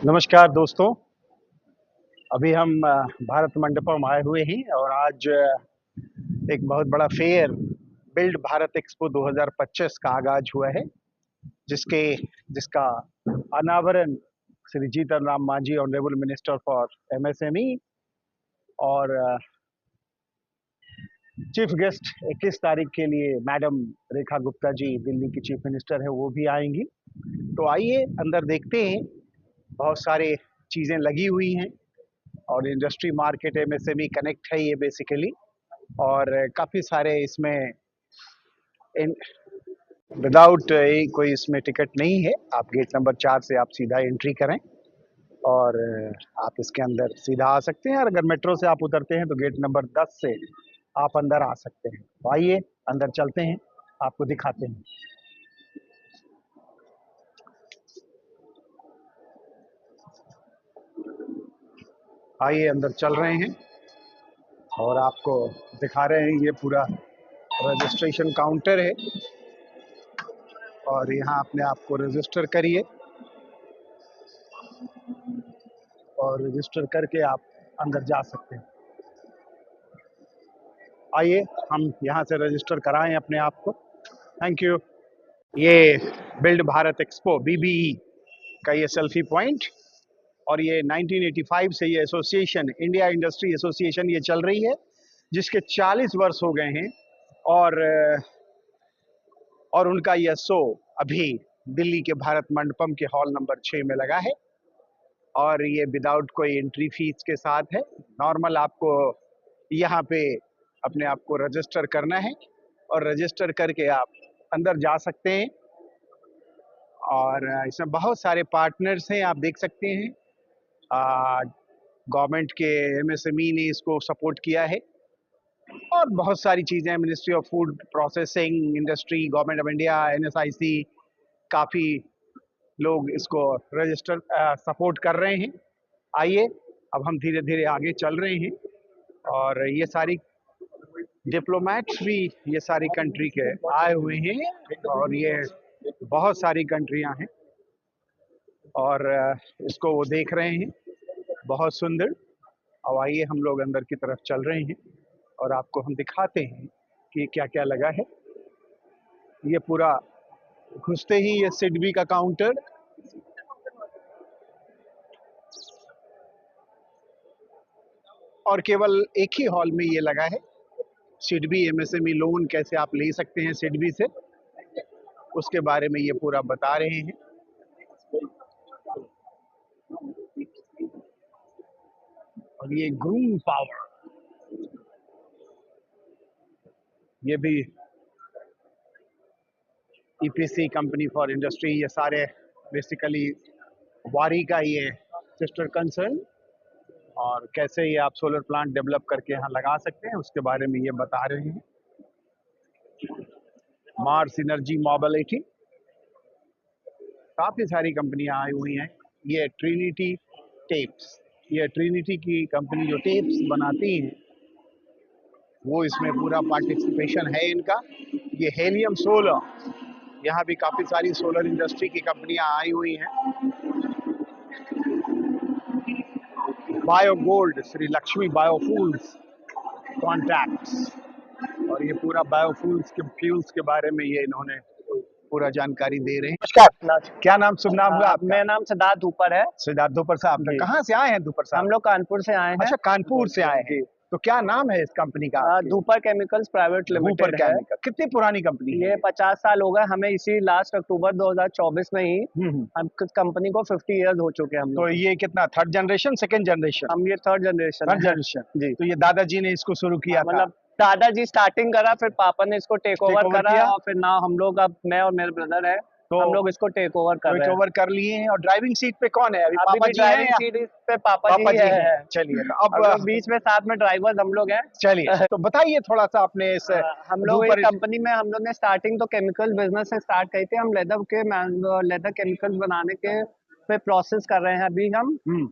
नमस्कार दोस्तों। अभी हम भारत मंडपम आए हुए हैं और आज एक बहुत बड़ा फेयर बिल्ड भारत एक्सपो 2025 का आगाज हुआ है, जिसका अनावरण Shri Jitan Ram Manjhi, honourable minister for MSME और चीफ गेस्ट 21 तारीख के लिए मैडम रेखा गुप्ता जी, दिल्ली की चीफ मिनिस्टर है, वो भी आएंगी। तो आइए अंदर देखते हैं। बहुत सारे चीज़ें लगी हुई हैं और इंडस्ट्री मार्केट एमएसएमई कनेक्ट है ये बेसिकली, और काफ़ी सारे इसमें विदाउट कोई इसमें टिकट नहीं है। आप गेट नंबर 4 से आप सीधा एंट्री करें और आप इसके अंदर सीधा आ सकते हैं, और अगर मेट्रो से आप उतरते हैं तो गेट नंबर 10 से आप अंदर आ सकते हैं। तो आइए अंदर चलते हैं, आपको दिखाते हैं। आइए अंदर चल रहे हैं और आपको दिखा रहे हैं। ये पूरा रजिस्ट्रेशन काउंटर है और यहाँ अपने आप को रजिस्टर करिए और रजिस्टर करके आप अंदर जा सकते हैं। आइए हम यहाँ से रजिस्टर कराएं अपने आप को। Thank you. ये बिल्ड भारत एक्सपो बीबीई का ये सेल्फी पॉइंट, और ये 1985 से ये एसोसिएशन, इंडिया इंडस्ट्री एसोसिएशन, ये चल रही है, जिसके 40 वर्ष हो गए हैं। और उनका यह शो अभी दिल्ली के भारत मंडपम के हॉल नंबर 6 में लगा है, और ये विदाउट कोई एंट्री फीस के साथ है। नॉर्मल आपको यहाँ पे अपने आप को रजिस्टर करना है और रजिस्टर करके आप अंदर जा सकते हैं। और इसमें बहुत सारे पार्टनर्स हैं, आप देख सकते हैं। गवर्नमेंट के एमएसएमई ने इसको सपोर्ट किया है और बहुत सारी चीज़ें, ministry of food processing industry, government of India, NSIC, काफ़ी लोग इसको रजिस्टर सपोर्ट कर रहे हैं। आइए अब हम धीरे धीरे आगे चल रहे हैं, और ये सारी डिप्लोमेट्स भी ये सारी कंट्री के आए हुए हैं, और ये बहुत सारी कंट्रियां हैं और इसको वो देख रहे हैं। बहुत सुंदर। अब आइए हम लोग अंदर की तरफ चल रहे हैं और आपको हम दिखाते हैं कि क्या क्या लगा है। ये पूरा घुसते ही ये सिडबी का काउंटर, और केवल एक ही हॉल में ये लगा है। सिडबी एमएसएमई लोन कैसे आप ले सकते हैं सिडबी से, उसके बारे में ये पूरा बता रहे हैं। और ये ग्रीन पावर, ये भी ईपीसी कंपनी फॉर इंडस्ट्री, ये सारे बेसिकली वारी का ये सिस्टर कंसर्न, और कैसे ये आप सोलर प्लांट डेवलप करके यहाँ लगा सकते हैं उसके बारे में ये बता रहे हैं। मार्स एनर्जी मोबिलिटी, काफ़ी सारी कंपनियां आई हुई हैं। ये ट्रिनिटी टेप्स, ये ट्रिनिटी की कंपनी जो टेप्स बनाती हैं वो इसमें पूरा पार्टिसिपेशन है इनका। ये हेलियम सोलर, यहाँ भी काफ़ी सारी सोलर इंडस्ट्री की कंपनियां आई हुई हैं। Bio gold, Shri Lakshmi biofuels contracts, और ये पूरा बायोफ्यूल्स के फ्यूल्स के बारे में ये इन्होंने पूरा जानकारी दे रहे हैं। नमस्कार, क्या नाम, शुभ नाम हुआ आपका? मेरा नाम सिद्धार्थ धूपर है। सिद्धार्थ धूपर साहब, कहाँ से आए हैं धूपर साहब? हम लोग कानपुर से आए हैं। अच्छा, कानपुर से आए हैं। तो क्या नाम है इस कंपनी का? धूपर केमिकल्स प्राइवेट लिमिटेड है। कितनी पुरानी कंपनी है? ये 50 साल हो गए हमें। इसी लास्ट अक्टूबर 2024 में ही हम कंपनी को 50 इयर्स हो चुके हैं हम। तो ये कितना, थर्ड जनरेशन, सेकंड जनरेशन? हम ये थर्ड जनरेशन जी। तो ये दादाजी ने इसको शुरू किया था? मतलब दादाजी स्टार्टिंग करा, फिर पापा ने इसको टेक ओवर करा, और फिर ना हम लोग, अब मैं और मेरे ब्रदर है, तो हम लोग इसको टेक ओवर कर लिए हैं। और ड्राइविंग सीट पे कौन है? अभी पापा जी ड्राइविंग सीट पे पापा जी है। चलिए, तो अब बीच में साथ में ड्राइवर्स हम लोग हैं। चलिए, तो बताइए थोड़ा सा अपने इस हम लोग इस कंपनी में, हम लोग ने स्टार्टिंग तो केमिकल बिजनेस से स्टार्ट करी थी। हम लेदर केमिकल्स बनाने के पे प्रोसेस कर रहे हैं अभी हम।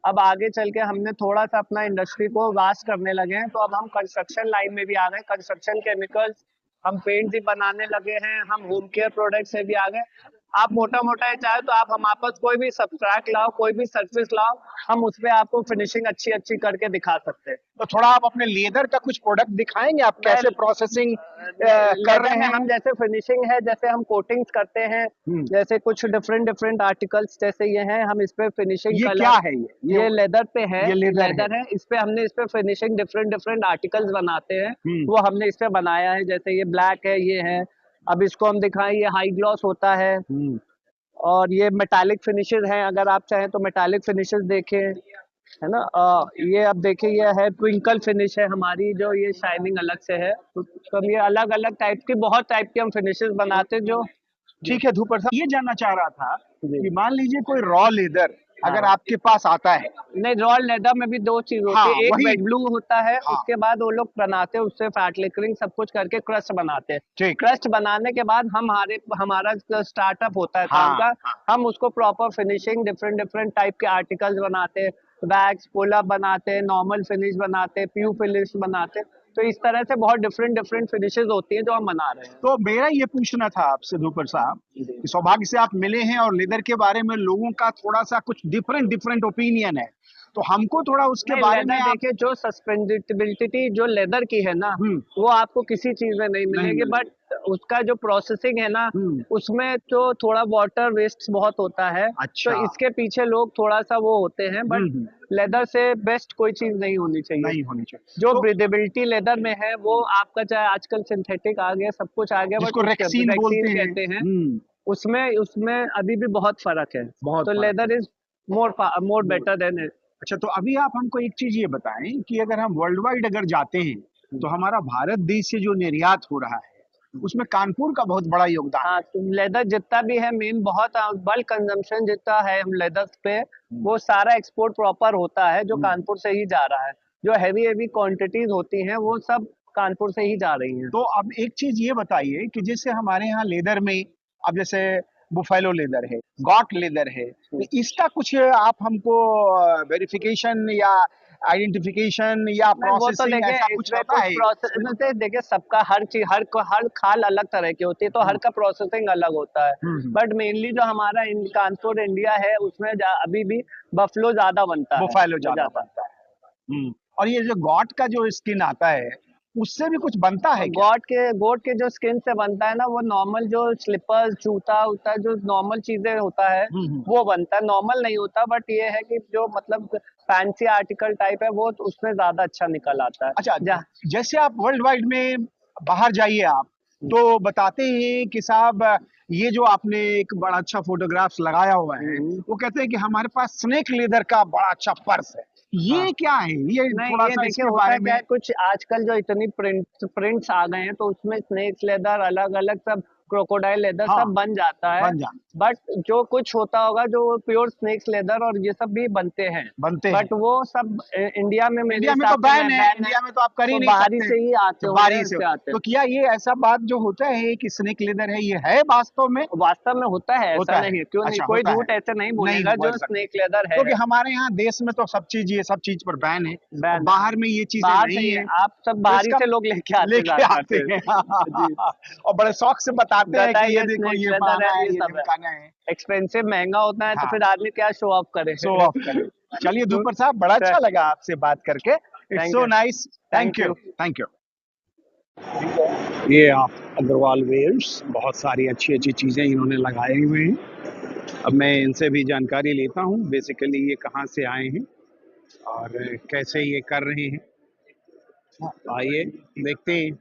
अब आगे चल के हमने थोड़ा सा अपना इंडस्ट्री को वास्ट करने लगे हैं, तो अब हम कंस्ट्रक्शन लाइन में भी आ गए। कंस्ट्रक्शन केमिकल्स, हम पेंट भी बनाने लगे हैं, हम होम केयर प्रोडक्ट से भी आ गए। आप मोटा मोटा ही चाहे तो आप हमारे पास कोई भी सब्सट्रैक्ट लाओ, कोई भी सरफेस लाओ, हम उसपे आपको फिनिशिंग अच्छी अच्छी करके दिखा सकते हैं। तो थोड़ा आप अपने लेदर का कुछ प्रोडक्ट दिखाएंगे, आप कैसे प्रोसेसिंग कर रहे हैं? हम जैसे फिनिशिंग है, जैसे हम कोटिंग्स करते हैं, जैसे कुछ डिफरेंट डिफरेंट आर्टिकल्स जैसे ये हैं, हम इस पे फिनिशिंग ये कलर, क्या है? ये लेदर पे है, ये लेदर है। इस पे हमने इस पे फिनिशिंग डिफरेंट डिफरेंट आर्टिकल्स बनाते हैं, वो हमने इस पे बनाया है। जैसे ये ब्लैक है, ये है। अब इसको हम दिखाएं, ये हाई ग्लॉस होता है, और ये मेटालिक फिनिशेस हैं। अगर आप चाहें तो मेटालिक फिनिशेस देखें, है ना। ये अब देखिए, ये है ट्विंकल फिनिश है हमारी, जो ये शाइनिंग अलग से है। तो हम ये अलग अलग टाइप की, बहुत टाइप की हम फिनिशेस बनाते हैं जो। ठीक है धूपर साहब, ये जानना चाह रहा था जी। कि मान लीजिए कोई रॉ लेदर अगर हाँ। आपके पास आता है। नहीं, रॉ लेदर में भी दो चीज होती हाँ, है, एक वही। वेट ब्लू होता है, हाँ। उसके बाद वो लोग बनाते हैं उससे फैट लेकरिंग सब कुछ करके क्रस्ट बनाते हैं। ठीक। क्रस्ट बनाने के बाद हमारा स्टार्टअप होता है काम हाँ, का। हम उसको proper finishing different different type के आर्टिकल्स बनाते हैं, बैग्स, पुल अप बनाते हैं, नॉर्मल फिनिश बनाते हैं, प्यू फिनिश बनाते हैं। तो इस तरह से बहुत डिफरेंट डिफरेंट फिनिशेस होती हैं जो हम बना रहे हैं। तो मेरा ये पूछना था आपसे धूपर साहब कि सौभाग्य से आप मिले हैं और लेदर के बारे में लोगों का थोड़ा सा कुछ डिफरेंट डिफरेंट ओपिनियन है, तो हमको थोड़ा उसके बारे में आप। देखिए, जो सस्पेंडेबिलिटी जो लेदर की है ना, वो आपको किसी चीज में नहीं मिलेगी, बट उसका जो प्रोसेसिंग है ना, उसमें तो थोड़ा वाटर वेस्ट बहुत होता है। अच्छा। तो इसके पीछे लोग थोड़ा सा वो होते हैं, बट लेदर से बेस्ट कोई चीज नहीं होनी चाहिए। नहीं होनी चाहिए। जो तो ब्रीदेबिलिटी लेदर में है, वो आपका चाहे आजकल सिंथेटिक आ गया, सब कुछ आ गया, जिसको बट रेक्सीन बोलते हैं। कहते हैं, उसमें उसमें अभी भी बहुत फर्क है। बहुत तो फर्क leather is more better than it. अच्छा, तो अभी आप हमको एक चीज ये बताएं कि अगर हम वर्ल्ड वाइड अगर जाते हैं तो हमारा भारत देश से जो निर्यात हो रहा है उसमें कानपुर का बहुत बड़ा योगदान। हाँ, तो लेदर जितना भी है मेन, बहुत बल्क कंजम्पशन जितना है हम लेदर पे, वो सारा एक्सपोर्ट प्रॉपर होता है, जो कानपुर से ही जा रहा है। जो हैवी हैवी क्वांटिटीज होती हैं, वो सब कानपुर से ही जा रही हैं। तो अब एक चीज ये बताइए कि जैसे हमारे यहाँ लेदर में, अब जैसे बुफेलो लेदर है, गॉट लेदर है, तो इसका कुछ आप हमको वेरिफिकेशन या आइडेंटिफिकेशन या वो तो प्रोसेसिंग देखिए, ऐसा कुछ इसमें होता है? प्रोसेस देखिए, सबका हर चीज, हर खाल अलग तरह की होती है, तो हर का प्रोसेसिंग अलग होता है। बट मेनली जो हमारा कानपुर इंडिया है, उसमें अभी भी बफलो ज्यादा बनता है, बुफेलो ज्यादा बनता है। और ये जो गॉट का जो स्किन आता है उससे भी कुछ बनता है क्या? गोट के जो स्किन से बनता है ना, वो नॉर्मल जो स्लीपर्स, जूता होता है, जो नॉर्मल चीजें होता है, वो बनता है। नॉर्मल नहीं होता, बट ये है कि जो मतलब फैंसी आर्टिकल टाइप है, वो उसमें ज्यादा अच्छा निकल आता है। अच्छा, जैसे आप वर्ल्ड वाइड में बाहर जाइए आप, तो बताते हैं कि साहब ये जो आपने एक बड़ा अच्छा फोटोग्राफ्स लगाया हुआ है, वो कहते हैं कि हमारे पास स्नेक लेदर का बड़ा अच्छा पर्स है। ये क्या है? ये नहीं, थोड़ा ये सा देखिए, इसके होता बारे क्या है, में। कुछ आजकल जो इतनी प्रिंट्स आ गए हैं, तो उसमें स्नेक लेदर अलग अलग सब, क्रोकोडाइल लेदर हाँ, सब बन जाता है। बन जा बट जो कुछ होता होगा, जो प्योर स्नेक लेदर और ये सब भी बनते हैं, बट वो सब इंडिया में मेरे इंडिया में तो हिसाब से बैन है, इंडिया में तो आप कर ही तो नहीं बाहरी सकते। से ही आते तो होंगे, बाहरी से। उससे आते तो हैं। क्या ये ऐसा बात जो होता है कि स्नेक लेदर है, ये है वास्तव में? वास्तव में होता है, होता ऐसा है। नहीं है, क्यों नहीं, अच्छा, कोई होता झूठ है। ऐसे नहीं नहीं बोलेगा बोल जो सकते, स्नेक लेदर है। क्योंकि हमारे यहाँ देश में तो सब चीज, ये सब चीज पर बैन है, और बैन बाहर में ये चीजें बाहर नहीं से है। आप सब तो बाहरी इसका से लोग लेके आते हैं जी। और बड़े शौक से बताते हैं कि ये बताइए, देखो, स्नेक ये लेदर पहना है, है, ये ये सब है, ढमकाना है। एक्सपेंसिव महंगा होता है, तो हाँ, फिर आदमी क्या शो ऑफ करे। शो ऑफ करे। चलिए धूपर साहब, बड़ा अच्छा लगा आपसे बात करके। It's thank so you, nice. Thank thank you, you. Thank you. ये आप अग्रवाल वेयर्स, बहुत सारी अच्छी अच्छी चीजें इन्होंने लगाए हुए हैं। अब मैं इनसे भी जानकारी लेता हूँ, बेसिकली ये कहाँ से आए हैं और कैसे ये कर रहे हैं। आइए देखते हैं।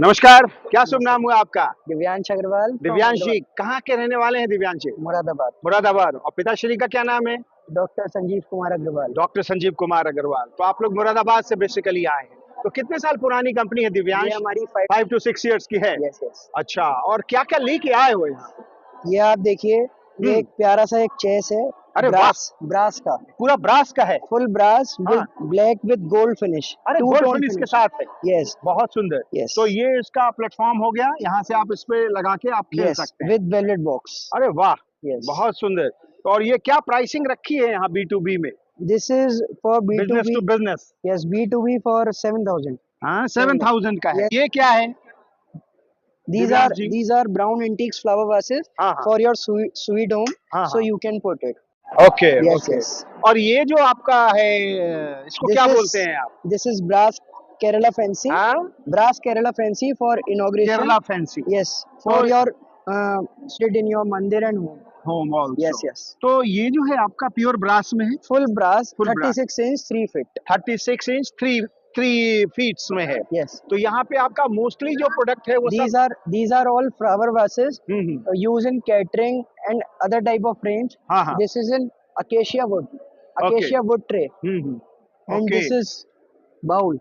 नमस्कार, क्या शुभ नाम हुआ आपका? दिव्यांश अग्रवाल। दिव्यांश जी, कहाँ के रहने वाले हैं दिव्यांश जी? मुरादाबाद। मुरादाबाद। और पिताश्री का क्या नाम है? डॉक्टर संजीव कुमार अग्रवाल। डॉक्टर संजीव कुमार अग्रवाल। तो आप लोग मुरादाबाद से बेसिकली आए हैं। तो कितने साल पुरानी कंपनी है दिव्यांश? ये हमारी 5 to 6 इयर्स की है। Yes yes. अच्छा, और क्या क्या लेके आए हो यहाँ? ये आप देखिए, ये एक प्यारा सा एक चेस है। अरे ब्रास का, पूरा ब्रास का है? फुल ब्रास हाँ। With black with gold finish. अरे गोल्ड फिनिश के साथ है? यस, बहुत सुंदर। यस। तो ये इसका प्लेटफॉर्म हो गया, यहाँ से आप इस पे लगा के आप खेल सकते हैं। With velvet box. अरे वाह, यस। बहुत सुंदर। तो और ये क्या प्राइसिंग रखी है यहाँ B2B में? This is for business to B2B। Business. Yes, B2B for 7000। हाँ, 7000 का है। ये क्या है? these are brown antiques flower vases हाँ हाँ for your sweet home, हाँ so हाँ you can put it. Okay Yes, okay. yes. और ये जो आपका है इसको This क्या is बोलते हैं आप? this is brass Kerala fancy. हाँ Brass Kerala fancy for inauguration. Kerala fancy Yes, for तो your sit in your mandir and home. Home Yes, also. yes. तो ये जो है आपका प्योर ब्रास में है, Full brass, full brass 36 inch, 3 feet. 36 inch 3 feets में है। Yes. तो यहाँ पे आपका मोस्टली जो प्रोडक्ट है वो सब These are all flower vases hmm used in catering and other type of range. हाँ हाँ This is in acacia wood. Okay Acacia wood tray. And okay. this is bowl.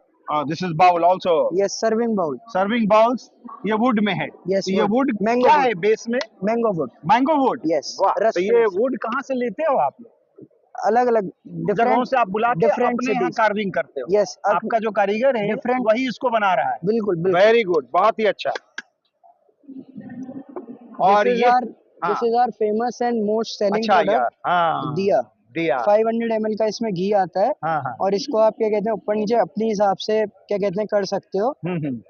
This is bowl also, Yes, serving bowl. Serving bowls. ये wood में है। Yes, तो ये wood Mango क्या wood. है base में? Mango wood. Mango wood. Yes. वाह, Rust तो ये finish. वुड कहाँ से लेते हो आप लोग? अलग अलग जगहों different से आप बुला के different अपने यहाँ cities. कार्विंग करते हो? Yes. आपका जो कारीगर है different वही इसको बना रहा है। बिल्कुल बिल्कुल. वेरी गुड, बहुत ही अच्छा। और This is ये our हाँ this is our famous and most selling अच्छा यार product. हाँ दिया. दिया 500 ml का इसमें घी आता है हाँ हाँ और इसको आप क्या कहते हैं ऊपर नीचे अपने हिसाब से क्या कहते हैं कर सकते हो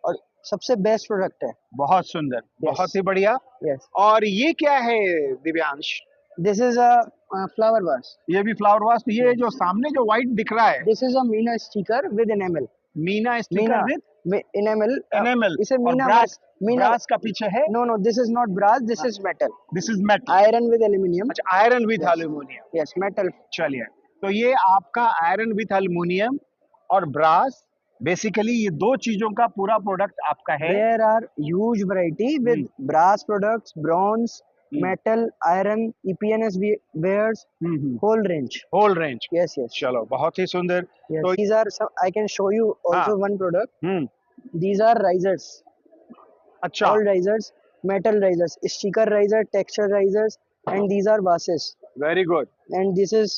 और सबसे बेस्ट प्रोडक्ट है। बहुत सुंदर, बहुत ही बढ़िया। यस, और ये क्या है Divyansh? This is a flower vase. ये भी फ्लावर वाश। ये जो सामने जो व्हाइट दिख रहा है this is a meena sticker with enamel. Meena sticker with enamel enamel इसे और मीना ब्रास। मीना ब्रास का पीछे है। No no, this is not brass, this is metal. This is metal. Iron with aluminium. अच्छा, iron with Yes. Aluminium. Yes, metal. चलिए, तो ये आपका आयरन विद एल्यूमिनियम और ब्रास, बेसिकली ये दो चीजों का पूरा प्रोडक्ट आपका है। There are huge variety with brass products, bronze, metal, iron, EPNS wares, whole range. Whole range. Yes yes. चलो, बहुत ही सुंदर। तो these are some, I can show you also one product. These are risers. अच्छा, All risers, metal risers, sticker riser, texture risers, and these are vases. Very good. And this is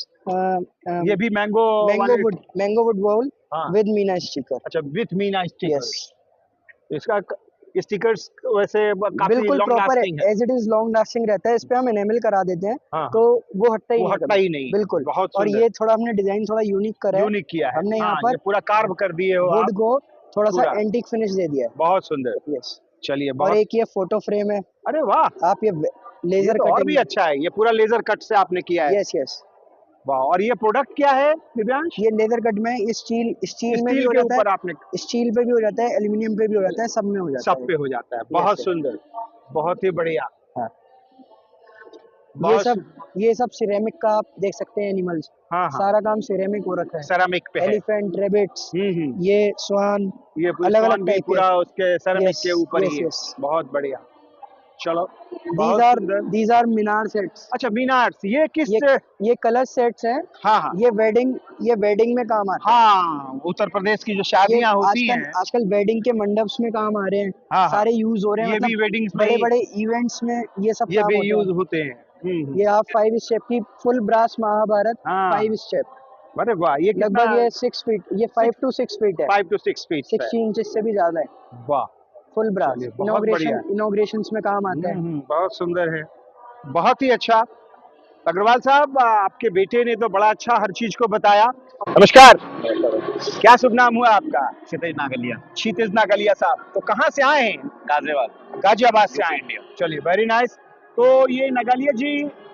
ये भी mango mango wood bowl हाँ। with Meena sticker. अच्छा, with Meena stickers. Yes. इसका stickers वैसे काफी बिल्कुल long proper है, लास्टिंग है। As it is long lasting रहता है। इस पे हम एनेमल करा देते हैं हाँ, तो वो हटता ही वो नहीं हटता कभी। ही नहीं। बिल्कुल। बहुत और सुंदर। ये थोड़ा हमने डिजाइन थोड़ा यूनिक करा है। यूनिक किया है हमने यहाँ हाँ, पर ये पूरा कार्व कर दिए हो वुड आप। को थोड़ा सा पूरा। एंटीक फिनिश दे दिया है। बहुत सुंदर। यस। चलिए, और बहुत। एक ये फोटो फ्रेम है। अरे वाह, आप ये ये लेजर तो और कटिंग। भी अच्छा है। ये पूरा लेजर कट से आपने किया है। Yes yes. वाह। और ये प्रोडक्ट क्या है दिव्यांश? ये लेदर कट में स्टील में भी स्टील हो के जाता ऊपर है, आपने, स्टील पे भी हो जाता है, एल्यूमिनियम पे भी हो जाता है, सब में हो जाता है। सब पे हो जाता है। बहुत Yes, सुंदर, बहुत ही बढ़िया। हाँ। बहुत ये सब सिरेमिक का आप देख सकते हैं एनिमल्स। हाँ हाँ, सारा काम सिरेमिक हो रखा है। सेरामिक पे है। एलिफेंट, रेबिट्स, ये स्वान, ये अलग अलग भी टाइप पूरा उसके सेरामिक Yes, के ऊपर yes, ही है। yes. बहुत बढ़िया। चलो, दीज आर मीनार सेट्स। अच्छा, मीनार्स। ये किस ये कलर सेट्स हैं। हाँ हाँ ये वेडिंग में काम आते हैं। हाँ, उत्तर प्रदेश की जो शादियां होती हैं, आजकल वेडिंग के मंडप्स में काम आ रहे हैं। हाँ, हाँ। सारे यूज हो रहे हैं। ये भी वेडिंग्स में बड़े बड़े इवेंट्स में ये सब ये काम भी होते यूज हैं। होते हैं। ये आप 5 स्टेप की फुल ब्रास महाभारत हाँ। 5 स्टेप। अरे वाह, ये कितना? लगभग ये 6 फीट, ये 5 to 6 फीट है। 5 to 6 फीट 60 इंचेस से भी ज्यादा है। वाह, फुल ब्रास। चलिए, बहुत बढ़िया। इनॉग्रेशंस में काम आता है। बहुत सुंदर है, बहुत ही अच्छा। अग्रवाल साहब, आपके बेटे ने तो बड़ा अच्छा हर चीज को बताया। नमस्कार, क्या शुभ नाम हुआ आपका? क्षितिज नागलिया। क्षितिज नागलिया साहब, तो कहाँ से आए हैं? गाजियाबाद से आए हैं। चलिए, वेरी नाइस। तो ये नगालिया जी,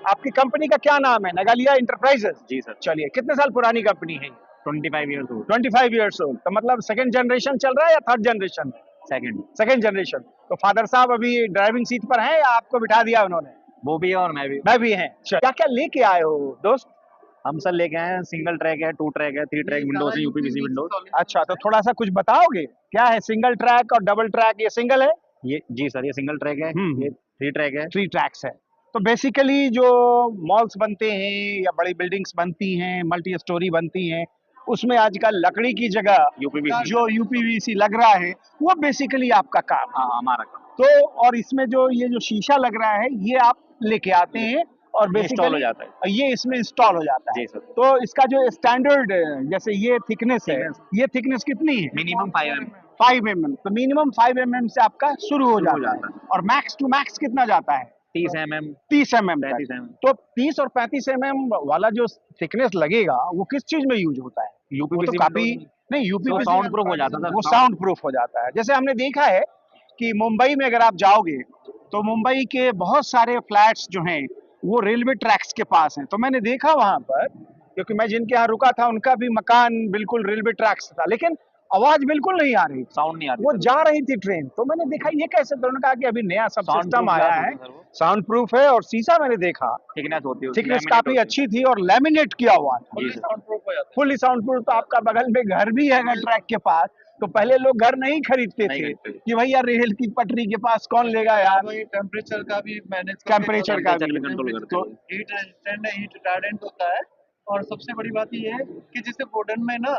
आपकी कंपनी का क्या नाम है? नगालिया इंटरप्राइजेस। जी सर। चलिए, कितने साल पुरानी कंपनी है? 25 ईयर्स ओल्ड। 25 years old. तो मतलब सेकंड जनरेशन चल रहा है या थर्ड जनरेशन? Second generation. तो फादर साहब अभी ड्राइविंग सीट पर हैं या आपको बिठा दिया उन्होंने? वो भी है और मैं भी। हैं। क्या क्या लेके आए हो दोस्त? हम सर लेके आए हैं, सिंगल ट्रैक है, 2 ट्रैक है, 3 ट्रैक विंडोज है, यूपीवीसी विंडोज। अच्छा, तो थोड़ा सा कुछ बताओगे क्या है सिंगल ट्रैक और डबल ट्रैक? ये सिंगल है? ये जी सर, ये सिंगल ट्रैक है। ये 3 ट्रैक है। 3 ट्रैक्स है। तो बेसिकली जो मॉल्स बनते हैं या बड़ी बिल्डिंग्स बनती हैं, मल्टी स्टोरी बनती हैं, उसमें आजकल लकड़ी की जगह यूपीवीसी लग रहा है, वो बेसिकली आपका काम। हाँ, हमारा काम। तो और इसमें ये जो शीशा लग रहा है, ये आप लेके आते हैं और इंस्टॉल हो बेसिकली जाता है। ये इसमें इंस्टॉल हो जाता है। जी सर। तो इसका जो स्टैंडर्ड, जैसे ये थिकनेस है, ये थिकनेस कितनी है? Minimum 5 mm। 5 mm। तो मिनिमम 5 mm से आपका शुरू हो जाता है। और मैक्स टू मैक्स कितना जाता है? 30 mm। 30 mm। 35 mm। तो 30 और 35 mm वाला जो थिकनेस लगेगा, वो किस चीज में यूज होता है? वो तो काफी नहीं, यूपीवीसी साउंड प्रूफ हो जाता है। वो साउंड प्रूफ हो जाता है। जैसे हमने देखा है कि मुंबई में अगर आप जाओगे तो मुंबई के बहुत सारे फ्लैट्स जो हैं वो रेलवे ट्रैक्स के पास हैं। तो मैंने देखा वहां पर, क्योंकि मैं जिनके यहाँ रुका था उनका भी मकान बिल्कुल रेलवे ट्रैक्स था, लेकिन आवाज बिल्कुल नहीं आ रही, साउंड नहीं आ रही वो सर। जा रही थी ट्रेन। तो मैंने देखा ये कैसे, तो उन्होंने कहा कि अभी नया सब Sound सिस्टम proof आया glass है, होता है सर वो। साउंड प्रूफ है, और शीशा मैंने देखा थिकनेस होती है उसकी, थिकनेस laminate काफी होती है। अच्छी थी और लेमिनेट किया हुआ था, जी सर। Fully sound proof. तो आपका बगल में घर भी है अगर ट्रैक के पास, तो पहले लोग घर नहीं खरीदते नहीं थे खरीदते। कि भैया रेल की पटरी के पास कौन लेगा यार, वही टेम्परेचर का भी मैनेज टेम्परेचर का टेम्परेचर भी। भी कंट्रोल करते तो हैं। हीट रेजिस्टेंट है, हीट रिटार्डेंट होता है। और सबसे बड़ी बात ये है कि जैसे वुडन में ना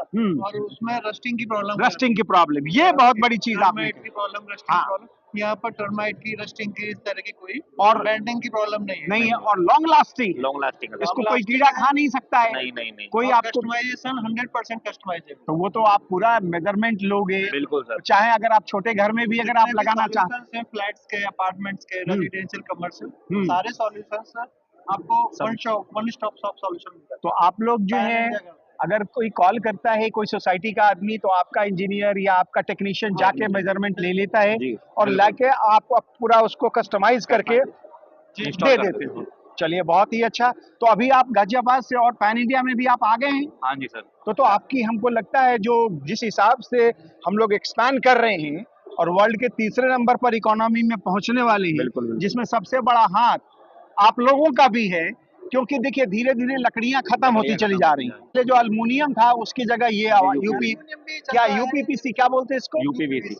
और उसमें रस्टिंग की प्रॉब्लम, रस्टिंग की प्रॉब्लम, ये बहुत बड़ी चीज आपने टर्माइट की प्रॉब्लम, रस्टिंग हाँ। की प्रॉब्लम। यहाँ पर टर्माइट की, रस्टिंग की, इस तरह की कोई और बेंडिंग की प्रॉब्लम नहीं है। नहीं है, और लॉन्ग लास्टिंग, लॉन्ग लास्टिंग है। इसको कोई कीड़ा खा नहीं सकता है, नहीं नहीं नहीं कोई आपको। Customisation 100% customisable. तो वो तो आप पूरा मेजरमेंट लोगे, बिल्कुल सर। चाहे अगर आप छोटे घर में भी अगर आप लगाना चाहते हैं फ्लैट्स के, अपार्टमेंट्स के, रेजिडेंशियल, कमर्शियल, सारे सॉल्यूशंस आपको वन स्टॉप शॉप सॉल्यूशन मिलता है। तो आप लोग जो है, अगर कोई कॉल करता है, कोई सोसाइटी का आदमी, तो आपका इंजीनियर या आपका टेक्नीशियन जाके मेजरमेंट ले लेता है जी, और बिल्कुल। लाके आप पूरा उसको कस्टमाइज करके दे install कर देते हो। चलिए बहुत ही अच्छा। तो अभी आप गाजियाबाद से और पैन इंडिया में भी आप आ गए हैं, हाँ जी सर। तो आपकी, हमको लगता है जो जिस हिसाब से हम लोग एक्सपैंड कर रहे हैं और वर्ल्ड के तीसरे नंबर पर इकोनॉमी में पहुंचने वाले हैं, बिल्कुल, बिल्कुल। जिसमें सबसे बड़ा हाथ आप लोगों का भी है, क्योंकि देखिए धीरे धीरे लकड़ियां खत्म होती चली जा रही हैं। पहले जो अल्मुनियम था उसकी जगह ये यूपी, क्या यूपीपीसी क्या बोलते हैं इसको, यूपीवीसी।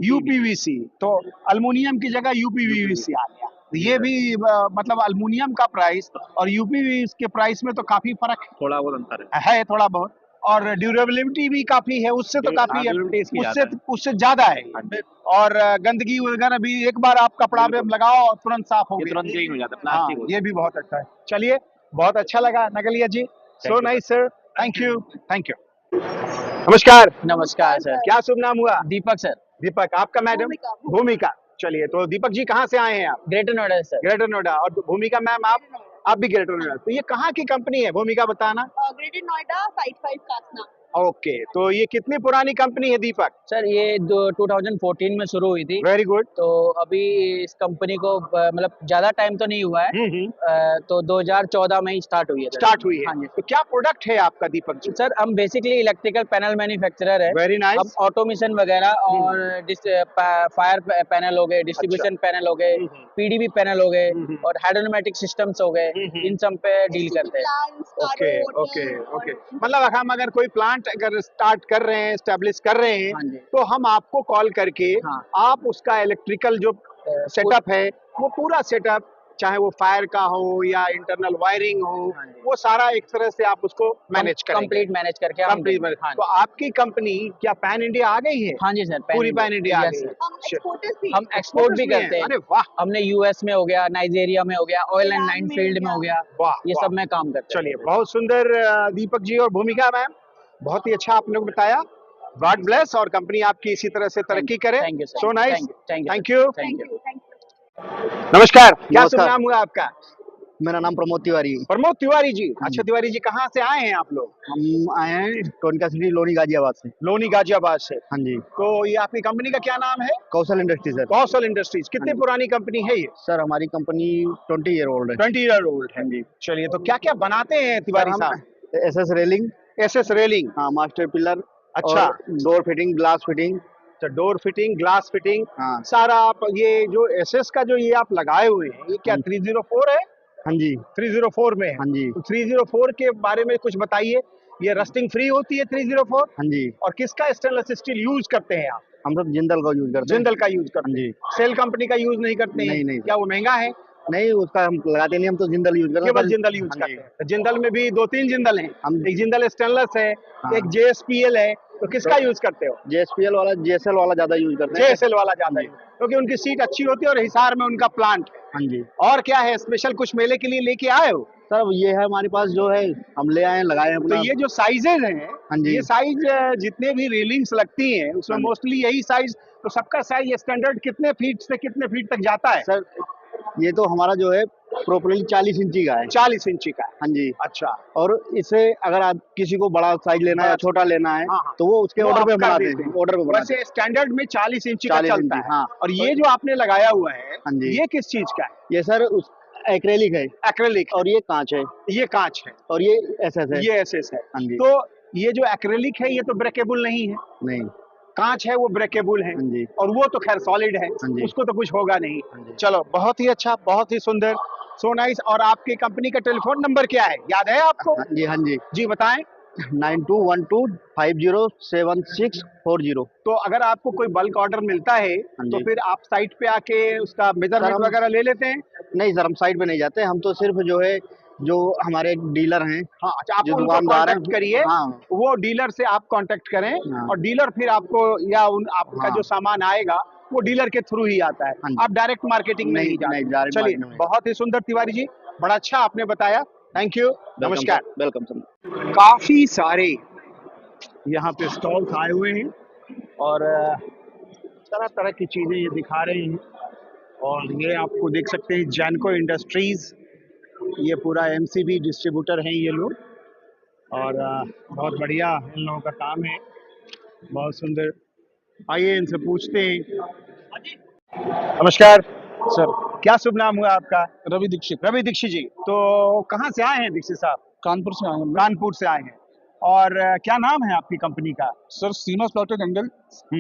यूपीवीसी। तो अल्मुनियम की जगह यूपीवीसी आ गया। ये भी मतलब अल्मुनियम का प्राइस और यूपीवीसी के प्राइस में तो काफी फर्क थोड़ा बहुत अंतर है थोड़ा बहुत, और ड्यूरेबिलिटी भी काफी है, उससे तो काफी है, durability इसकी उससे ज्यादा है। उससे ज्यादा है। हाँ जी। और गंदगी वगैरह भी एक बार आप कपड़ा में लगाओ और तुरंत साफ हो ये गया। तुरंत क्लीन हो जाता है, हाँ, प्लास्टिक ये भी बहुत अच्छा है। चलिए बहुत अच्छा लगा नगलिया जी, सो you, nice sir, thank you, thank you. नमस्कार, नमस्कार सर। क्या शुभ नाम हुआ? दीपक सर, दीपक। आपका मैडम? भूमिका। चलिए, तो दीपक जी कहाँ से आए हैं आप? Greater Noida sir. Greater Noida. और भूमिका मैम आप भी ग्रेटर नोएडा। तो ये कहाँ की कंपनी है, भूमिका बताना। Greater Noida site 5 Kasna. Okay, तो ये कितनी पुरानी कंपनी है दीपक? सर ये 2014 में शुरू हुई थी, वेरी गुड। तो अभी इस कंपनी को मतलब ज्यादा टाइम तो नहीं हुआ है, तो 2014 में ही स्टार्ट हुई है सर। स्टार्ट हुई है। हाँ जी। तो क्या प्रोडक्ट है आपका दीपक जी? सर हम बेसिकली इलेक्ट्रिकल पैनल मैन्युफैक्चरर है। वेरी अब नाइस। ऑटोमेशन वगैरह और फायर पैनल हो गए, डिस्ट्रीब्यूशन पैनल हो गए, पीडीबी पैनल हो गए और हाइड्रोनोमेटिक सिस्टम्स हो गए, इन सब पे डील करते हैं। ओके ओके ओके, मतलब हम अगर कोई प्लांट अगर स्टार्ट कर रहे हैं, स्टैब्लिश कर रहे हैं, हाँ जी। तो हम आपको कॉल करके हाँ। आप उसका इलेक्ट्रिकल जो सेटअप है, वो पूरा सेटअप, चाहे वो फायर का हो या इंटरनल वायरिंग हो, हाँ जी। वो सारा एक तरह से आप उसको मैनेज करेंगे। कंप्लीट मैनेज करके हम कंप्लीट देंगे। हाँ तो आपकी कंपनी क्या पैन इंडिया आ गई है? हाँ जी सर, पूरी पैन इंडिया आ Yes, गई sir। है। हम एक्सपोर्टर्स भी हम एक्सपोर्ट भी में करते हैं। अरे वाह, हमने यूएस में हो गया, नाइजीरिया में हो गया, ऑयल एंड ईरान लाइन में फील्ड हो में हो गया। गया, वाह ये वाह। सब में काम करते हैं। चलिए बहुत सुंदर दीपक जी और भूमिका मैम, बहुत ही अच्छा आप लोग बताया। गॉड ब्लेस, और कंपनी आपकी इसी तरह से तरक्की करे। Thank you, sir. So nice, Thank you, thank you, thank sir. You. Thank you. Thank you. नमस्कार, क्या शुभ नमस्कार। नाम हुआ आपका? मेरा नाम प्रमोद तिवारी। प्रमोद तिवारी जी। अच्छा तिवारी जी, कहाँ से आए हैं आप लोग? हम आए हैं टोनका सिटी लोनी गाजियाबाद से। लोनी गाजियाबाद से। हाँ जी, तो ये आपकी कंपनी का क्या नाम है? कौशल इंडस्ट्री सर। कौशल इंडस्ट्रीज। कितनी हाँ जी। पुरानी कंपनी है ये? सर हमारी कंपनी 20 ईयर ओल्ड है। 20 ईयर ओल्ड है। हाँ जी। चलिए, तो क्या क्या बनाते हैं तिवारी सर, हम साहब? SS railing, SS railing. हाँ, मास्टर पिलर, अच्छा। Door fitting, glass fitting. तो डोर फिटिंग, ग्लास फिटिंग, हाँ सारा आप ये जो एसएस का जो ये आप लगाए हुए हैं, ये क्या 304 है? हाँ जी, 304 में है। हाँ जी, तो 304 के बारे में कुछ बताइए। ये रस्टिंग फ्री होती है 304? हाँ जी। और किसका स्टेनलेस स्टील यूज करते हैं आप? हम सब जिंदल का यूज करते हैं। जिंदल का यूज करते हाँ हैं। जी। सेल कंपनी का यूज नहीं करते हैं? नहीं, नहीं। क्या वो महंगा है? नहीं, उसका हम लगाते नहीं, हम तो जिंदल यूज करते हैं। केवल जिंदल यूज हाँ करते जी। हैं। तो जिंदल में भी 2-3 जिंदल हैं। हम एक जिंदल स्टेनलेस है, हाँ। एक जेएसपीएल है। तो किसका यूज करते हो? जेएसपीएल वाला, जेएसएल वाला ज्यादा यूज करते हैं। जेएसएल वाला ज्यादा है, क्योंकि उनकी सीट अच्छी होती है और हिसार में उनका प्लांट। हाँ जी। और क्या है स्पेशल, कुछ मेले के लिए लेके आए हो? सर ये है हमारे पास, जो है हम ले आए हैं, लगाए हैं तो अपना। ये जो साइजेज हैं, हाँ जी। ये साइज जितने भी रेलिंग्स लगती हैं उसमें हाँ जी। मोस्टली यही साइज, तो सबका साइज स्टैंडर्ड कितने फीट से कितने फीट तक जाता है? सर ये तो हमारा जो है प्रोपेलर 40 इंची का है। 40 इंची का है। हाँ जी। अच्छा, और इसे अगर आप किसी को बड़ा साइज लेना है या छोटा लेना है हाँ, हाँ। तो वो उसके वो ऑर्डर आप पे कर बनाते देते हैं, हैं। ऑर्डर पे बनाते वैसे स्टैंडर्ड में 40 इंची का 40 चलता इंची, है। हाँ। और ये जो आपने लगाया हुआ है, हाँ जी। ये किस चीज का है? हैं। ये सर उस एक्रेलिक है एक्रेलिक और ये कांच है ये कांच है, और ये एसएस है। ये एसएस है। हाँ जी। तो ये जो एक्रेलिक है ये तो ब्रेकेबल नहीं है, नहीं। कांच है वो ब्रेकेबल है, हाँ जी। और वो तो खैर सॉलिड है, हाँ जी। उसको तो कुछ होगा नहीं। हाँ जी। चलो, बहुत ही अच्छा, बहुत ही सुंदर, सो नाइस। और आपकी कंपनी का टेलीफोन नंबर क्या है, याद है आपको? हाँ जी। हाँ जी। जी बताएं। 9212507640। तो अगर आपको कोई बल्क ऑर्डर मिलता है हाँ तो जी। फिर आप साइट पे आके उसका मेजरमेंट हम- वगैरह ले लेते हैं? नहीं सर, हम साइड पे नहीं जाते, हम तो सिर्फ जो है जो हमारे डीलर हैं, हाँ, अच्छा, आप जो उनको दुकानदार हैं, कांटेक्ट करिए, हाँ वो डीलर से आप कांटेक्ट करें, हाँ। और डीलर फिर आपको, या उन आपका हाँ। जो सामान आएगा वो डीलर के थ्रू ही आता है। हाँ जी। आप डायरेक्ट मार्केटिंग में नहीं नहीं, जाते। direct चलिए, marketing में नहीं। बहुत ही सुंदर तिवारी जी, बड़ा अच्छा आपने बताया, थैंक यू, नमस्कार। Welcome sir. काफी सारे यहाँ पे स्टॉल्स आए हुए हैं और तरह तरह की चीजें ये दिखा रहे हैं। और ये आपको देख सकते हैं जैनको इंडस्ट्रीज, ये पूरा एमसीबी डिस्ट्रीब्यूटर हैं ये लोग, और बहुत बढ़िया इन लोगों का काम है, बहुत सुंदर। आइए इनसे पूछते हैं। नमस्कार सर, क्या शुभ नाम हुआ आपका? रवि दीक्षित, रवि दीक्षित जी। तो कहाँ से आए हैं दीक्षित साहब? कानपुर से आए हैं। कानपुर से आए हैं। और क्या नाम है आपकी कंपनी का? सर, सीमा स्लॉटेड एंगल,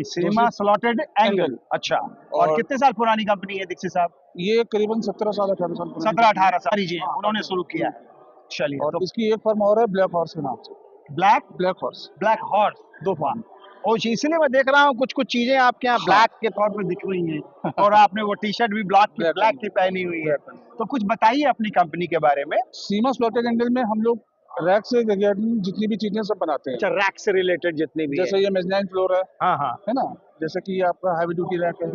सीमा स्लॉटेड एंगल। अच्छा, और और- कितने साल पुरानी कंपनी है दीक्षित साहब? ये करीबन 17 साल 18 साल पुरानी 17-18 साल जी उन्होंने शुरू किया है। चलिए, और तो इसकी एक फर्म और है ब्लैक हॉर्स के नाम से। ब्लैक हॉर्स, ब्लैक हॉर्स, दो फार्म। और इसलिए मैं देख रहा हूँ कुछ कुछ चीजें आपके यहाँ ब्लैक के तौर पे दिख रही हैं, और आपने वो टी शर्ट भी ब्लैक की पहनी हुई है। तो कुछ बताइए अपनी कंपनी के बारे में। सीमा स्लॉटेड एंगल में हम लोग रैक से रिगार्डिंग जितनी भी चीजें सब बनाते हैं। अच्छा, रैक से रिलेटेड जितने भी जैसे है। ये मेजनाइन फ्लोर है हाँ हाँ। है ना, जैसे कि ये आपका हैवी ड्यूटी रैक है,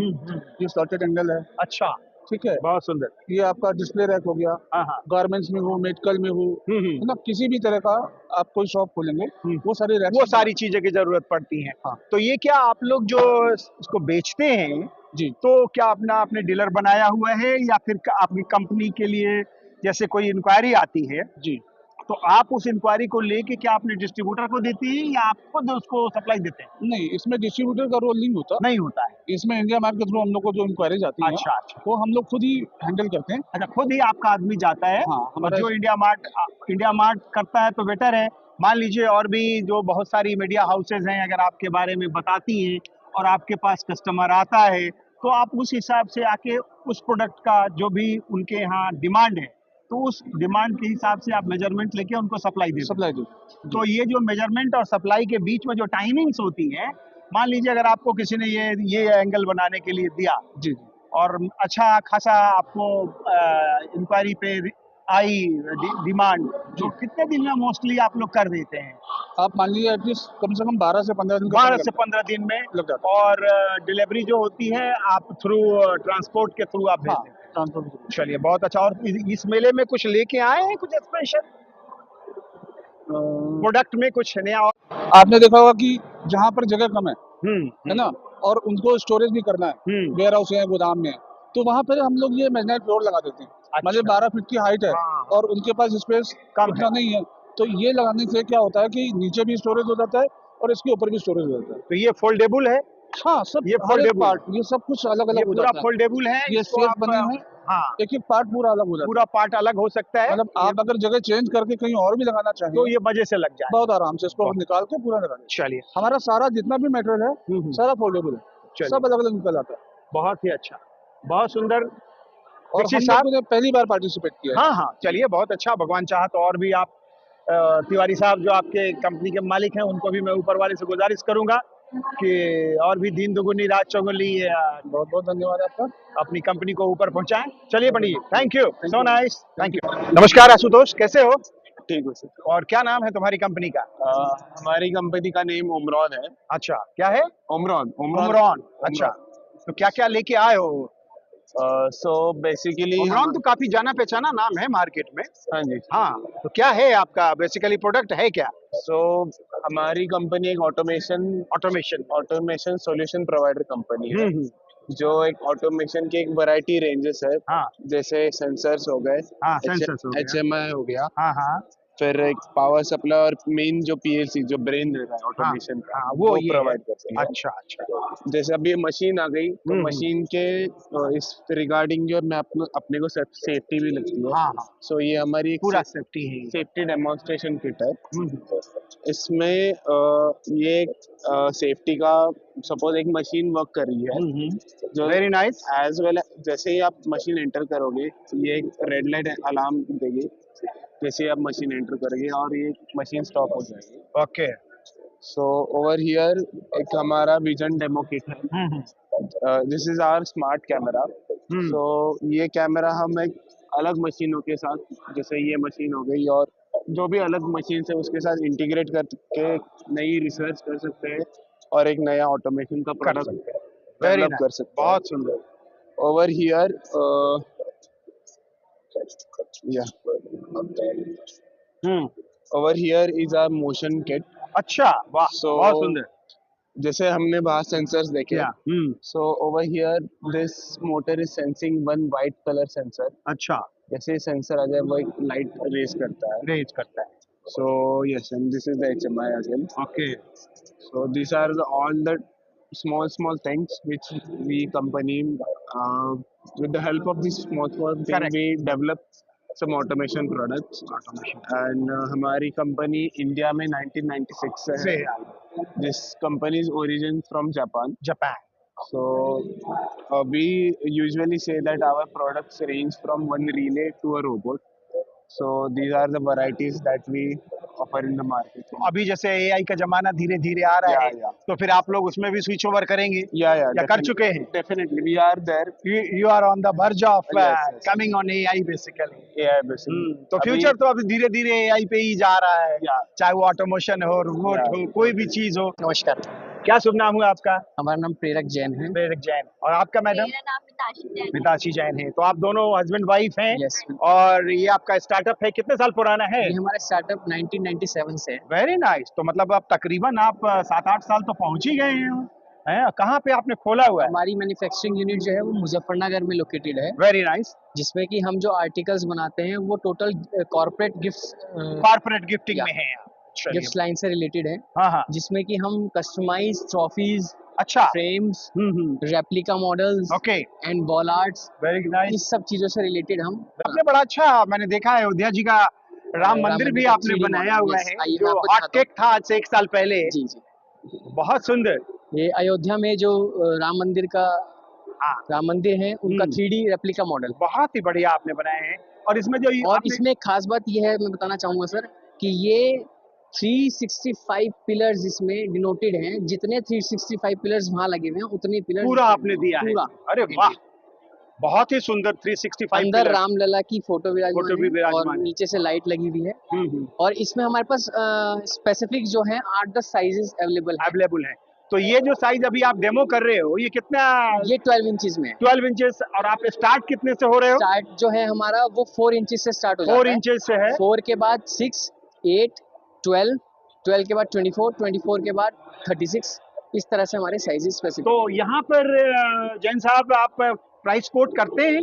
ये स्लॉटेड एंगल है, अच्छा, ठीक है। बहुत सुंदर। ये आपका डिस्प्ले रैक हो गया, हाँ हाँ। गारमेंट्स में हो, मेडिकल में हो, है ना, किसी भी तरह का आप कोई शॉप खोलेंगे वो सारी रैक, वो सारी चीजें की जरूरत पड़ती है। हाँ। तो ये क्या आप लोग जो इसको बेचते हैं, जी। तो क्या अपना आपने डीलर बनाया हुआ है, या फिर आपकी कंपनी के लिए जैसे कोई इंक्वायरी आती है जी, तो आप उस इंक्वायरी को लेके क्या अपने डिस्ट्रीब्यूटर को देती है, या आप खुद उसको सप्लाई देते हैं? नहीं, इसमें डिस्ट्रीब्यूटर का रोल नहीं होता। नहीं होता है। इसमें इंडिया मार्ट के थ्रू हम लोग को जो इंक्वायरीज आती है, अच्छा अच्छा। वो हम लोग खुद ही हैंडल करते हैं। अच्छा, खुद ही आपका आदमी जाता है। हाँ, और हमारा जो इंडिया मार्ट करता है तो बेटर है। मान लीजिए और भी जो बहुत सारी मीडिया हाउसेज हैं, अगर आपके बारे में बताती हैं और आपके पास कस्टमर आता है, तो आप उस हिसाब से आके उस प्रोडक्ट का जो भी उनके यहाँ डिमांड है, तो उस डिमांड के हिसाब से आप मेजरमेंट लेके उनको सप्लाई देते हैं। सप्लाई दो। तो ये जो मेजरमेंट और सप्लाई के बीच में जो टाइमिंग्स होती है, मान लीजिए अगर आपको किसी ने ये एंगल बनाने के लिए दिया, जी, और अच्छा खासा आपको इंक्वायरी पे आई डिमांड, तो कितने दिन में मोस्टली आप लोग कर देते हैं? आप मान लीजिए एटलीस्ट कम से कम 12 से 15 दिन का 12 समय से 15 दिन में। लग जाता और डिलीवरी जो होती है आप थ्रू ट्रांसपोर्ट के थ्रू आप है। हाँ, भेजते हैं? ट्रांसपोर्ट। चलिए, बहुत अच्छा। और इस मेले में कुछ लेके आए हैं, कुछ स्पेशल प्रोडक्ट में कुछ नया? आपने देखा होगा कि जहाँ पर जगह कम है ना, और उनको स्टोरेज भी करना है, वेयर हाउस है, गोदाम में है, तो वहाँ पर हम लोग ये मैग्नेट फ्लोर लगा देते हैं। अच्छा। मतलब 12 फीट की हाइट है हाँ। और उनके पास स्पेस कम उतना नहीं है, तो ये लगाने से क्या होता है कि नीचे भी स्टोरेज हो जाता है और इसके ऊपर भी स्टोरेज हो जाता है। तो ये फोल्डेबल है? हाँ, सब ये हर एक foldable पार्ट, ये सब कुछ अलग ये अलग हो पूरा जाता है। फोल्डेबल है? ये इसको सेफ आप, बने हैं, हाँ, एक एक पार्ट पूरा अलग हो जाता है। पूरा पार्ट अलग हो सकता है। मतलब आप अगर जगह चेंज करके कहीं और भी लगाना तो चाहिए ये मजे से लग जाए। बहुत आराम से इसको निकाल के पूरा लगा दें। चलिए, हमारा सारा जितना भी मटेरियल है सारा फोल्डेबल है, चलिए। सब अलग अलग निकल आता है। बहुत ही अच्छा, बहुत सुंदर। और दीक्षित हम साहब, लोगों ने पहली बार पार्टिसिपेट किया है। हाँ हाँ, चलिए, बहुत अच्छा। भगवान चाहा तो और भी आप तिवारी साहब जो आपके कंपनी के मालिक हैं, उनको भी मैं ऊपर वाले से गुजारिश करूंगा कि और भी दिन दुगुनी रात चौगुनी बहुत बहुत धन्यवाद आपका। अपनी कंपनी को ऊपर पहुंचाएं। चलिए Pandit ji, thank you, so nice, thank you. नमस्कार आशुतोष, कैसे हो? ठीक हो सर। और क्या नाम है तुम्हारी कंपनी का? हमारी कंपनी का नेम ओमरॉन है। अच्छा, क्या है? ओमरॉन। उमरॉन। अच्छा, तो क्या क्या लेके आए हो? सो बेसिकली उमरॉन तो काफी जाना पहचाना नाम है मार्केट में। हाँ जी। हाँ, तो क्या है आपका बेसिकली प्रोडक्ट है क्या? सो हमारी कंपनी एक automation automation. Solution provider company है। जो एक ऑटोमेशन की एक वैरायटी रेंजेस है, हाँ जैसे सेंसर्स हो गए, हाँ सेंसर्स हो गया। HMI हो गया, हाँ हाँ फिर एक पावर सप्लाई और मेन जो PLC जो ब्रेन रहता है हाँ ऑटोमेशन का, हाँ वो ये है। प्रोवाइड करते हैं। अच्छा अच्छा। जैसे अभी ये मशीन आ गई तो हम्म। मशीन के इस रिगार्डिंग जो मैं अपने को सेफ्टी भी लगती है। हाँ हाँ सो ये हमारी एक पूरा सेफ्टी है। सेफ्टी डेमोन्स्ट्रेशन किट है। हम्म। इसमें ये सेफ्टी का, सपोज एक मशीन वर्क कर रही है जो वेरी नाइस। एज वेल, जैसे ही आप मशीन एंटर करोगे तो ये एक रेड लाइट अलार्म देगी जैसे ही आप मशीन एंटर करोगे, और ये मशीन स्टॉप हो जाएगी। ओके। सो ओवर हियर एक हमारा विजन डेमो किट है। This is our smart camera. So ये कैमरा हम एक अलग मशीनों के साथ, जैसे ये मशीन हो गई और जो भी अलग मशीन है उसके साथ इंटीग्रेट करके नई रिसर्च कर सकते हैं और एक नया ऑटोमेशन का प्रोडक्ट वेरी डेवलप कर सकते हैं। बहुत सुंदर। Over here over here is our motion kit. अच्छा वाह So, बहुत सुंदर। जैसे हमने बाहर सेंसर्स देखे, क्या? So over here this motor is sensing one white colour sensor. अच्छा जैसे ही सेंसर आ जाए वो एक लाइट रेज करता है। रेज करता है। So yes, and this is the HMI again. Okay. So these are all the small things which we company, with the help of these small things Correct. we develop some automation products। and हमारी company India में 1996 से है। This company is origin from Japan। Japan. So we usually say that our products range from one relay to a robot। So these are the varieties that we offer in the market। अभी जैसे AI का जमाना धीरे धीरे आ रहा है, तो फिर आप लोग उसमें भी स्विच ओवर करेंगे या कर चुके हैं? Definitely we are there. You are on the verge of Yes. coming on AI basically। AI basically. तो फ्यूचर तो अभी धीरे धीरे AI पे ही जा रहा है, चाहे वो ऑटोमेशन हो, रोबोट हो, कोई भी चीज हो। नमस्कार, क्या शुभ नाम हुआ आपका? हमारा नाम प्रेरक जैन है। प्रेरक जैन। और आपका मैडम? मेरा नाम मिताशी जैन है। मिताशी जैन है। तो आप दोनों हस्बैंड वाइफ हैं? Yes। और ये आपका स्टार्टअप है, कितने साल पुराना है? ये हमारा स्टार्टअप 1997 से है। Very nice. तो मतलब अब तकरीबन आप 7-8 साल तो पहुंच ही गए हैं। कहाँ पे आपने खोला हुआ है? हमारी मैन्युफैक्चरिंग यूनिट जो है वो मुजफ्फरनगर में लोकेटेड है, वेरी नाइस। जिसमें कि हम जो आर्टिकल्स बनाते हैं वो total corporate gifts corporate gifting में है आप? चलिए। गिफ्ट लाइन से रिलेटेड है, हाँ हाँ। जिसमें कि हम कस्टमाइज ट्रॉफीज, अच्छा। Frames, replica models okay. And wall arts, very nice. इस सब चीजों से रिलेटेड हम आपने बड़ा अच्छा, मैंने देखा है अयोध्या जी का राम मंदिर भी का आपने 3D बनाया मॉडल, हुआ yes, है, आइए मैं जो आपको हॉट दिखाता हूँ। केक था आज से 1 साल पहले। जी जी, बहुत सुंदर। ये अयोध्या में जो राम मंदिर का राम मंदिर है उनका 3D रेप्लिका मॉडल। बहुत ही बढ़िया आपने बनाए हैं। और इसमें जो और इसमें एक खास बात ये है, मैं बताना चाहूंगा सर, कि ये 365 पिलर्स इसमें डिनोटेड हैं। जितने 365 पिलर्स वहाँ लगे हुए हैं उतने पिलर्स पूरा आपने दिया है? पूरा। अरे वाह, बहुत ही सुंदर। 365 अंदर पिलर्स। रामलला की फोटो फोटो भी विराजमान है विराजमान और है। नीचे से लाइट लगी हुई है। और इसमें हमारे पास स्पेसिफिक जो है 8-10 साइजेस अवेलेबल है। तो ये जो साइज अभी आप डेमो कर रहे हो, ये कितना? ये 12 इंचेस में है। 12 इंचेस। और आप स्टार्ट कितने से हो रहे हो? स्टार्ट जो है हमारा वो 4 इंचेस से स्टार्ट हो जाता 4 है। इंचेस से है। 4 के बाद 6, 8, 12 के बाद 24, 24 के बाद 36, इस तरह से हमारे साइजेस स्पेसिफिक। तो यहाँ पर जैन साहब आप प्राइस कोट करते हैं?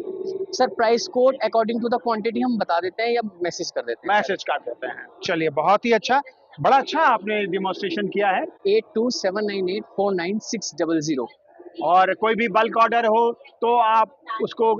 Sir price code according to the quantity हम बता देते हैं या मैसेज कर देते हैं। मैसेज कर देते हैं। चलिए, बहुत ही अच्छा, बड़ा अच्छा आपने डिमोन्स्ट्रेशन किया है। 8279849600। और कोई भी बल्क ऑर्डर हो तो आप उसको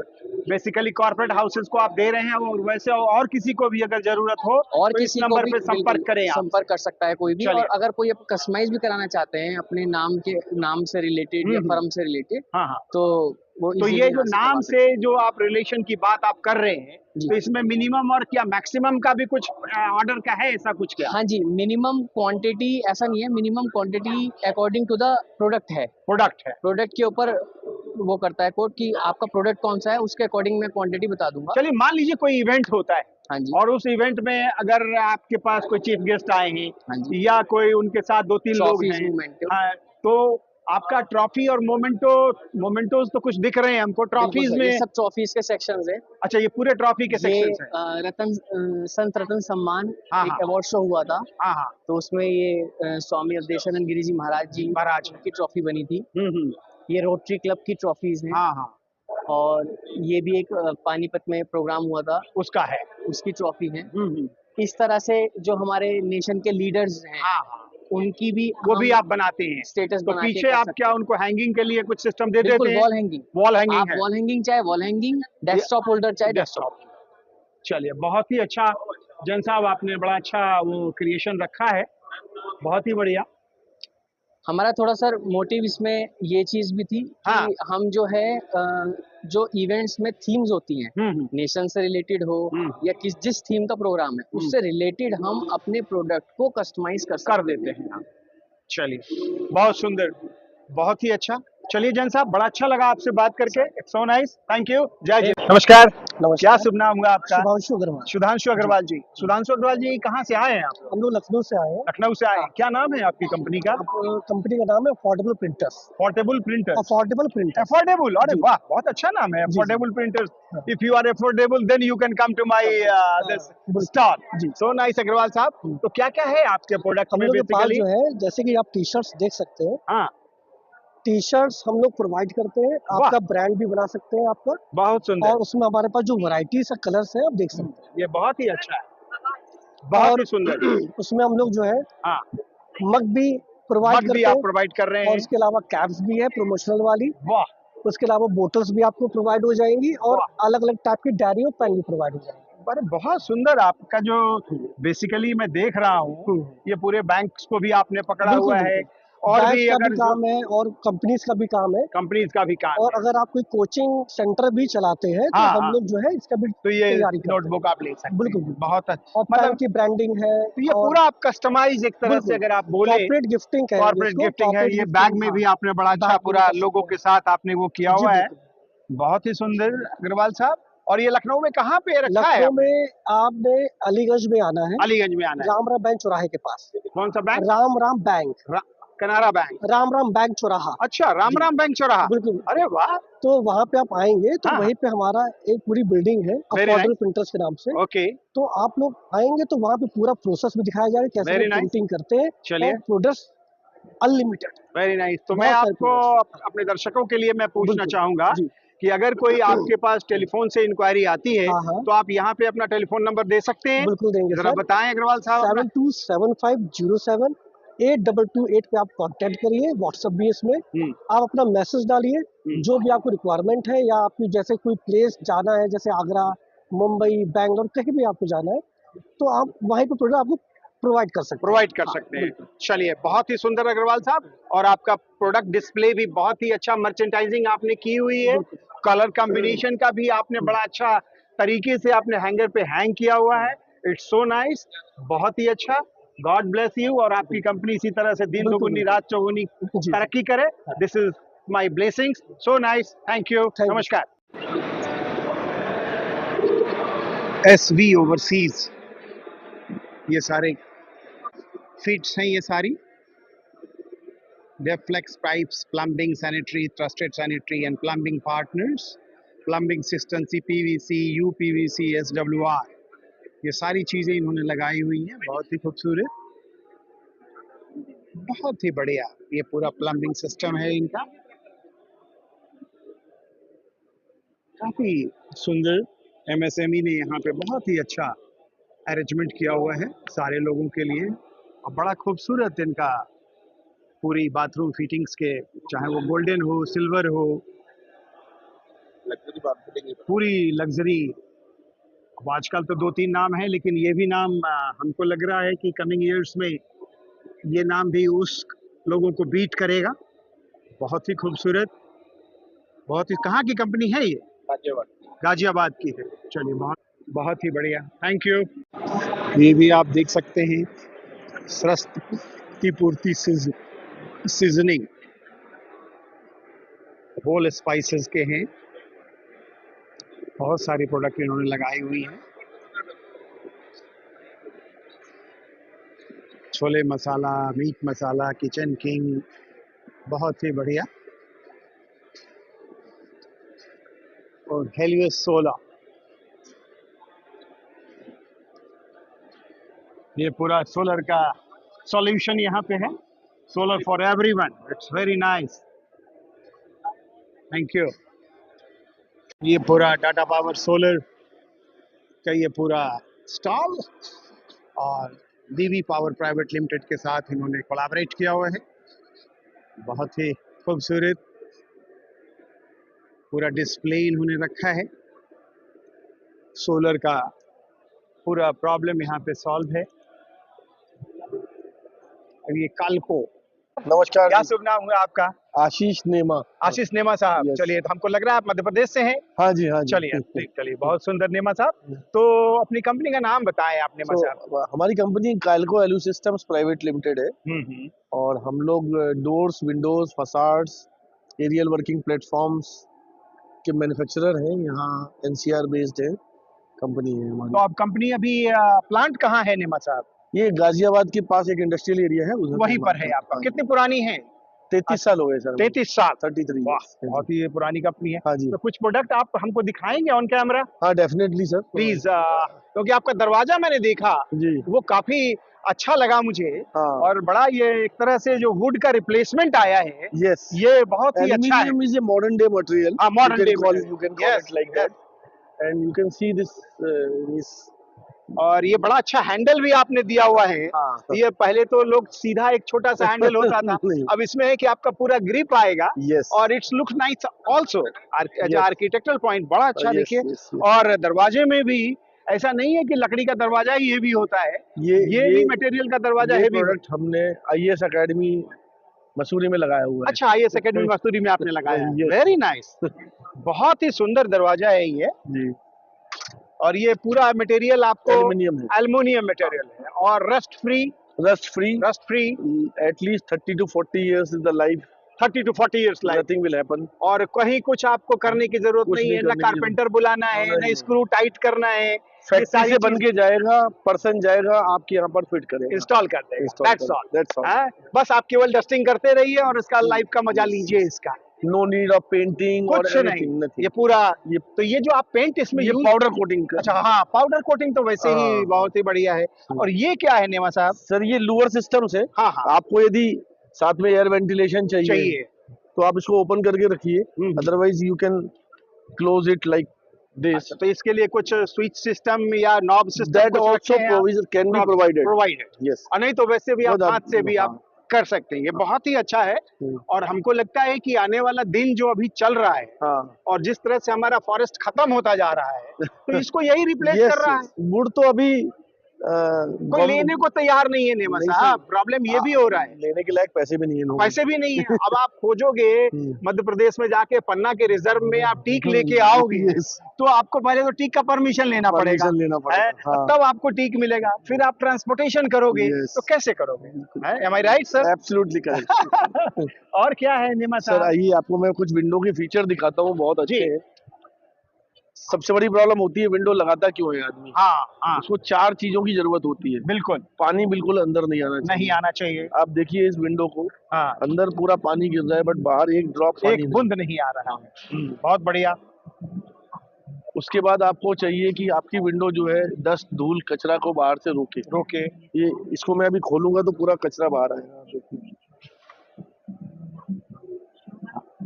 बेसिकली कॉर्पोरेट हाउसेस को आप दे रहे हैं, और वैसे और किसी को भी अगर जरूरत हो और तो इस किसी को नंबर भी पे संपर्क करें आप। संपर्क कर सकता है कोई भी। चलिए। और अगर कोई कस्टमाइज भी कराना चाहते हैं अपने नाम से रिलेटेड या फर्म से रिलेटेड, हाँ हाँ। तो वो तो easily ये जो यहाँ से नाम करवा सकते से जो आप रिलेशन की बात आप कर रहे हैं, जी। तो इसमें मिनिमम और क्या मैक्सिमम का भी कुछ ऑर्डर का है, ऐसा कुछ क्या? हैं। हाँ जी, मिनिमम क्वांटिटी ऐसा नहीं है, minimum quantity according to the product है। प्रोडक्ट है। प्रोडक्ट के ऊपर वो करता है कोड कि आपका प्रोडक्ट कौन सा है, उसके अकॉर्डिंग मैं क्वांटिटी बता दूंगा। चलिए, मान लीजिए कोई इवेंट होता है, हाँ जी, और उस इवेंट में अगर आपके पास कोई चीफ गेस्ट आए हैं, हाँ जी, या कोई उनके साथ 2-3 लोग Trophies, हैं, memento। हाँ, तो आपका ट्रॉफी और मोमेंटोज तो कुछ दिख रहे हैं हमको ट्रॉफीज बिल्कुल सर, में। ये सब ट्रॉफीज के सेक्शंस हैं। अच्छा, ये पूरे ट्रॉफी के ये सेक्शंस हैं। संत रतन सम्मान हाँ, एक हाँ। अवार्ड शो हुआ था, हाँ हाँ। तो उसमें ये स्वामी अवधेशानंद गिरी जी महाराज जी महाराज। की ट्रॉफी बनी थी। ये रोटरी क्लब की ट्रॉफीज हैं। हाँ हाँ, और ये भी एक पानीपत में प्रोग्राम हुआ था, उसका है। उसकी ट्रॉफी है। हम्म। इस तरह से जो हमारे नेशन के लीडर्स हैं, हाँ हाँ, उनकी भी वो भी हम आप बनाते हैं। स्टेटस तो बना के पीछे कर आप सकते क्या हैं। उनको हैंगिंग के लिए कुछ सिस्टम दे बिल्कुल, देते हैं? Wall hanging. वॉल हैंगिंग आप है, वॉल हैंगिंग चाहे वॉल हैंगिंग, डेस्कटॉप होल्डर चाहे डेस्कटॉप। चलिए बहुत ही अच्छा जन साहब, आपने बड़ा अच्छा वो क्रिएशन रखा है, बहुत ही बढ़िया। हमारा थोड़ा सर मोटिव इसमें ये चीज भी थी कि हाँ। हम जो है जो इवेंट्स में थीम्स होती हैं, हम्म। नेशन से रिलेटेड हो या जिस थीम का प्रोग्राम है उससे रिलेटेड हम अपने प्रोडक्ट को कस्टमाइज कर सकते कर देते हैं। चलिए बहुत सुंदर, बहुत ही अच्छा। चलिए जैन साहब, बड़ा अच्छा लगा आपसे बात करके, it's so nice, thank you. जय जय। नमस्कार, क्या शुभ नाम होगा आपका? शुभांशु अग्रवाल। सुधांशु अग्रवाल जी। सुधांशु अग्रवाल जी कहाँ से आए हैं आप? हम लोग लखनऊ से आए हैं। लखनऊ से आए हैं। क्या नाम है आपकी कंपनी का? कंपनी का नाम है affordable printers. Portable printer. Affordable printers. Affordable, अरे जी। वाह, बहुत अच्छा नाम है, affordable printers. If you are affordable then you can come to my this stall. जी। सो नाइस अग्रवाल साहब। तो क्या क्या है आपके प्रोडक्ट हम में लोग के पास बेसिकली? जो है, जैसे कि आप टी शर्ट्स देख सकते हैं, हाँ, टी शर्ट्स हम लोग प्रोवाइड करते हैं। आपका ब्रांड भी बना सकते हैं आपका, बहुत सुंदर। और उसमें हमारे पास जो वैरायटीज है, कलर्स है, आप देख सकते हैं। ये बहुत ही अच्छा है, बहुत और ही सुंदर। उसमें हम लोग जो है हाँ, मग भी प्रोवाइड मग भी करते आप हैं, प्रोवाइड कर रहे और हैं। उसके अलावा कैप्स भी है प्रोमोशनल वाली। वाह, उसके अलावा बोटल्स भी आपको प्रोवाइड हो जाएंगी, और वाह। अलग अलग टाइप की डायरी और पेन भी प्रोवाइड हो जाएंगे। अरे बहुत सुंदर आपका जो बेसिकली मैं देख रहा हूँ, ये पूरे बैंक्स को भी आपने पकड़ा बिल्कुल, हुआ है, बिल्कुल। और बैंक भी का भी अगर काम है और कंपनीज का भी काम है, कंपनीज का भी काम और है। अगर आप कोई कोचिंग सेंटर भी चलाते हैं तो हाँ, हम हाँ। लोग जो है इसका भी तो ये तैयारी करते हैं। नोटबुक आप ले सकते हैं। बिल्कुल, बिल्कुल। बहुत अच्छा, और पेन मतलब की ब्रांडिंग है, तो ये और पूरा आप कस्टमाइज एक तरह से बिल्कुल अगर आप बोले, कॉर्पोरेट गिफ्टिंग कहेंगे कॉर्पोरेट इसको, गिफ्टिंग है। कॉर्पोरेट ये गिफ्टिंग, बैग में भी आपने बड़ा अच्छा बैग में पूरा कर सकते लोगों हैं। के साथ आपने वो किया जी, हुआ है, बिल्कुल। बहुत ही सुंदर अग्रवाल साहब। और ये लखनऊ में कहाँ पे रखा है लखनऊ आपने? में आपने अलीगंज में आना है, अलीगंज में आना है। राम राम बैंक चौराहे के पास। कौन सा बैंक? राम राम बैंक, कनारा बैंक। राम राम बैंक चौराहा। अच्छा, राम जी। राम बैंक चौराहा। बिल्कुल। अरे वाह, तो वहाँ पे आप आएंगे तो हाँ। वहीं पे हमारा एक पूरी बिल्डिंग है Very अफोर्डेबल nice. प्रिंटर्स के नाम से। ओके, तो आप लोग आएंगे तो वहाँ पे पूरा प्रोसेस भी दिखाया जाएगा, कैसे Very वो nice. प्रिंटिंग करते हैं, चलिए। और प्रोडक्ट्स अनलिमिटेड। Very nice. तो मैं बहुत सारे आपको products अपने दर्शकों के लिए मैं पूछना बिल्कुल। चाहूंगा जी। कि अगर कोई आपके पास टेलीफोन से इंक्वायरी आती है, हाँ, हाँ। तो आप यहाँ पे अपना टेलीफोन नंबर दे सकते हैं? बिल्कुल देंगे जरा सर। बताएं अग्रवाल साहब अपना। 7275078228 पे आप कांटेक्ट करिए, व्हाट्सएप भी है इसमें। आप अपना मैसेज डालिए, जो भी आपको रिक्वायरमेंट है, या आपकी जैसे कोई प्लेस जाना है, जैसे आगरा, मुंबई, बैंगलोर, कहीं भी आपको जाना है, तो आप वहीं पे प्रोडक्ट आपको प्रोवाइड कर सकते हैं। प्रोवाइड कर हाँ, सकते हैं। बिल्कुल। चलिए, बहुत ही सुंदर अग्रवाल साहब। और आपका प्रोडक्ट डिस्प्ले भी बहुत ही अच्छा, मर्चेंटाइजिंग आपने की हुई है, कलर कॉम्बिनेशन का भी आपने बड़ा अच्छा तरीके से आपने हैंगर पे हैंग किया हुआ है। इट्स सो नाइस, बहुत ही अच्छा। गॉड ब्लेस यू, और आपकी कंपनी इसी तरह से दिन बिल्कुल, दुगुनी रात चौगुनी जी। तरक्की करे। This is my blessings. So nice, thank you, Thank you. नमस्कार। SV ओवरसीज, ये सारे फीड्स हैं, ये सारी Deflex pipes, plumbing, sanitary, trusted sanitary and plumbing partners, plumbing systems, CPVC, UPVC, SWR, ये सारी चीजें इन्होंने लगाई हुई हैं, बहुत ही खूबसूरत, बहुत ही बढ़िया। ये पूरा प्लम्बिंग सिस्टम है इनका, काफी सुंदर। MSME ने यहाँ पे बहुत ही अच्छा अरेंजमेंट किया हुआ है सारे लोगों के लिए, और बड़ा खूबसूरत इनका पूरी बाथरूम फिटिंग्स के, चाहे वो गोल्डन हो, सिल्वर हो, पूरी लग्जरी। अब आजकल तो 2-3 नाम है, लेकिन ये भी नाम हमको लग रहा है कि कमिंग ईयर्स में ये नाम भी उस लोगों को बीट करेगा। बहुत ही खूबसूरत, बहुत ही। कहाँ की कंपनी है ये? गाजियाबाद की है। चलिए, बहुत बहुत ही बढ़िया, थैंक यू। ये भी आप देख सकते हैं, सरस्त की पूर्ति सीजनिंग होल स्पाइसेस के हैं, बहुत सारी प्रोडक्ट इन्होंने लगाई हुई हैं। छोले मसाला, मीट मसाला, किचन किंग, बहुत ही बढ़िया। और हेलियस 16, ये पूरा सोलर का सॉल्यूशन यहाँ पे है, solar for everyone. It's very nice. Thank you. ये पूरा टाटा पावर सोलर का ये पूरा स्टॉल और डीवी पावर प्राइवेट लिमिटेड के साथ इन्होंने कोलैबोरेट किया हुआ है। बहुत ही खूबसूरत पूरा डिस्प्ले इन्होंने रखा है। सोलर का पूरा प्रॉब्लम यहाँ पे सॉल्व है। और ये कालको, नमस्कार क्या जी। शुभ नाम हुआ आपका? आशीष नेमा। आशीष नेमा साहब। Yes. चलिए, तो हमको लग रहा है आप मध्य प्रदेश से हैं। हाँ जी, हाँ जी। चलिए ठीक, चलिए, बहुत सुंदर नेमा साहब। तो अपनी कंपनी का नाम बताएं आप नेमा साहब। हमारी company Calco Alu systems private limited है और हम लोग doors, windows, facades, aerial working platforms के मैन्युफैक्चरर हैं। यहाँ एनसीआर बेस्ड है कंपनी है तो हमारी। अब कंपनी अभी प्लांट कहाँ है नेमा साहब? ये गाजियाबाद के पास एक इंडस्ट्रियल एरिया है, उधर वहीं पर है आपका। कितनी पुरानी है? 33 साल हो गए सर। 33 साल। 33 वाह, years। बहुत ही पुरानी कंपनी है। हाँ जी। तो कुछ प्रोडक्ट आप हमको दिखाएंगे ऑन कैमरा हाँ डेफिनेटली सर, प्लीज, क्योंकि आपका दरवाजा मैंने देखा जी। वो काफी अच्छा लगा मुझे। हाँ। और बड़ा ये एक तरह से जो वुड का रिप्लेसमेंट आया है, यस, ये बहुत ही अच्छा है। Aluminium is a modern day material. हाँ, modern day material। You can call Yes, it like that. And you can see this और ये बड़ा अच्छा हैंडल भी आपने दिया हुआ है। हाँ। ये पहले तो लोग सीधा एक छोटा सा हैंडल होता था, नहीं। अब इसमें है कि आपका पूरा ग्रिप आएगा। Yes. और it's looks nice also. Yes. Architectural point बड़ा अच्छा Yes, देखिए। yes, yes. और दरवाजे में भी ऐसा नहीं है कि लकड़ी का दरवाजा ही ये भी होता है, ये भी मटेरियल का दरवाजा है भी। प्रोडक्ट हमने आईएएस एकेडमी मसूरी में लगाया हुआ है। अच्छा, आईएएस एकेडमी मसूरी में आपने लगाया है। Yes. Very nice. बहुत ही सुंदर दरवाजा है ये। जी। और ये पूरा मटेरियल आपको एल्यूमिनियम है, एल्युमिनियम मटेरियल है और rust free rust free. At least 30 to 40 years is the life. 30 to 40 years life. Nothing will happen. और कहीं कुछ आपको करने की जरूरत कुछ नहीं नहीं है, ना करने की कारपेंटर बुलाना है, नहीं, ना नहीं। स्क्रू टाइट करना है। फैक्ट्री से बन के जाएगा, पर्सन जाएगा आपके यहाँ पर फिट करेगा, इंस्टॉल कर देगा। Install दैट्स कर ऑल। देगा, that's all. हाँ, बस आप केवल डस्टिंग करते रहिए और इसका लाइफ का मजा लीजिए इसका। नो नीड ऑफ पेंटिंग और कुछ एनीथिंग, नहीं, नथिंग। ये पूरा तो ये जो आप पेंट इसमें ये use- पाउडर कोटिंग का। अच्छा, हाँ, पाउडर कोटिंग तो वैसे ही हाँ। बहुत ही बढ़िया है। और ये क्या है नेमा साहब? सर ये लूअर सिस्टम्स है। हाँ हाँ, आपको यदि साथ में एयर वेंटिलेशन चाहिए तो आप इसको ओपन करके रखिए, otherwise you can close it like this. तो इसके लिए कुछ स्विच सिस्टम या knob system that also provision can be provided. Yes, और नहीं तो वैसे भी आप बहुत हाथ से भी आप कर सकते हैं। ये बहुत ही अच्छा है। और हमको लगता है कि आने वाला दिन जो अभी चल रहा है, हाँ। और जिस तरह से हमारा फॉरेस्ट खत्म होता जा रहा है, तो इसको यही रिप्लेस कर रहा है। वुड तो अभी कोई लेने को तैयार नहीं है नेमा नहीं साहब। प्रॉब्लम ये भी हो रहा है, लेने के लायक पैसे भी नहीं है लोगों पैसे भी नहीं है। अब आप खोजोगे मध्य प्रदेश में जाके पन्ना के रिजर्व में आप टीक लेके आओगे, तो आपको पहले तो टीक का परमिशन लेना पड़ेगा, है? हाँ। तब आपको टीक मिलेगा। फिर आप ट्रांसपोर्टेशन करोगे, तो कैसे करोगे? एम आई राइट सर? Absolutely correct. और क्या है नेमा सर साहब? आइए आपको मैं कुछ विंडो के फीचर दिखाता हूँ, बहुत अच्छे हैं। सबसे बड़ी प्रॉब्लम होती है विंडो लगाता क्यों है आदमी? हाँ हाँ, उसको 4 चीजों की जरूरत होती है। बिल्कुल पानी बिल्कुल अंदर नहीं आना चाहिए। नहीं आना चाहिए। आप देखिए इस विंडो को, हाँ, अंदर पूरा पानी गिर रहा है बट बाहर एक ड्रॉप एक बूंद नहीं आ रहा है। बहुत बढ़िया। उसके बाद आपको चाहिए कि आपकी विंडो जो है डस्ट, धूल, कचरा को बाहर से रोके। ये इसको मैं अभी खोलूंगा तो पूरा कचरा बाहर आएगा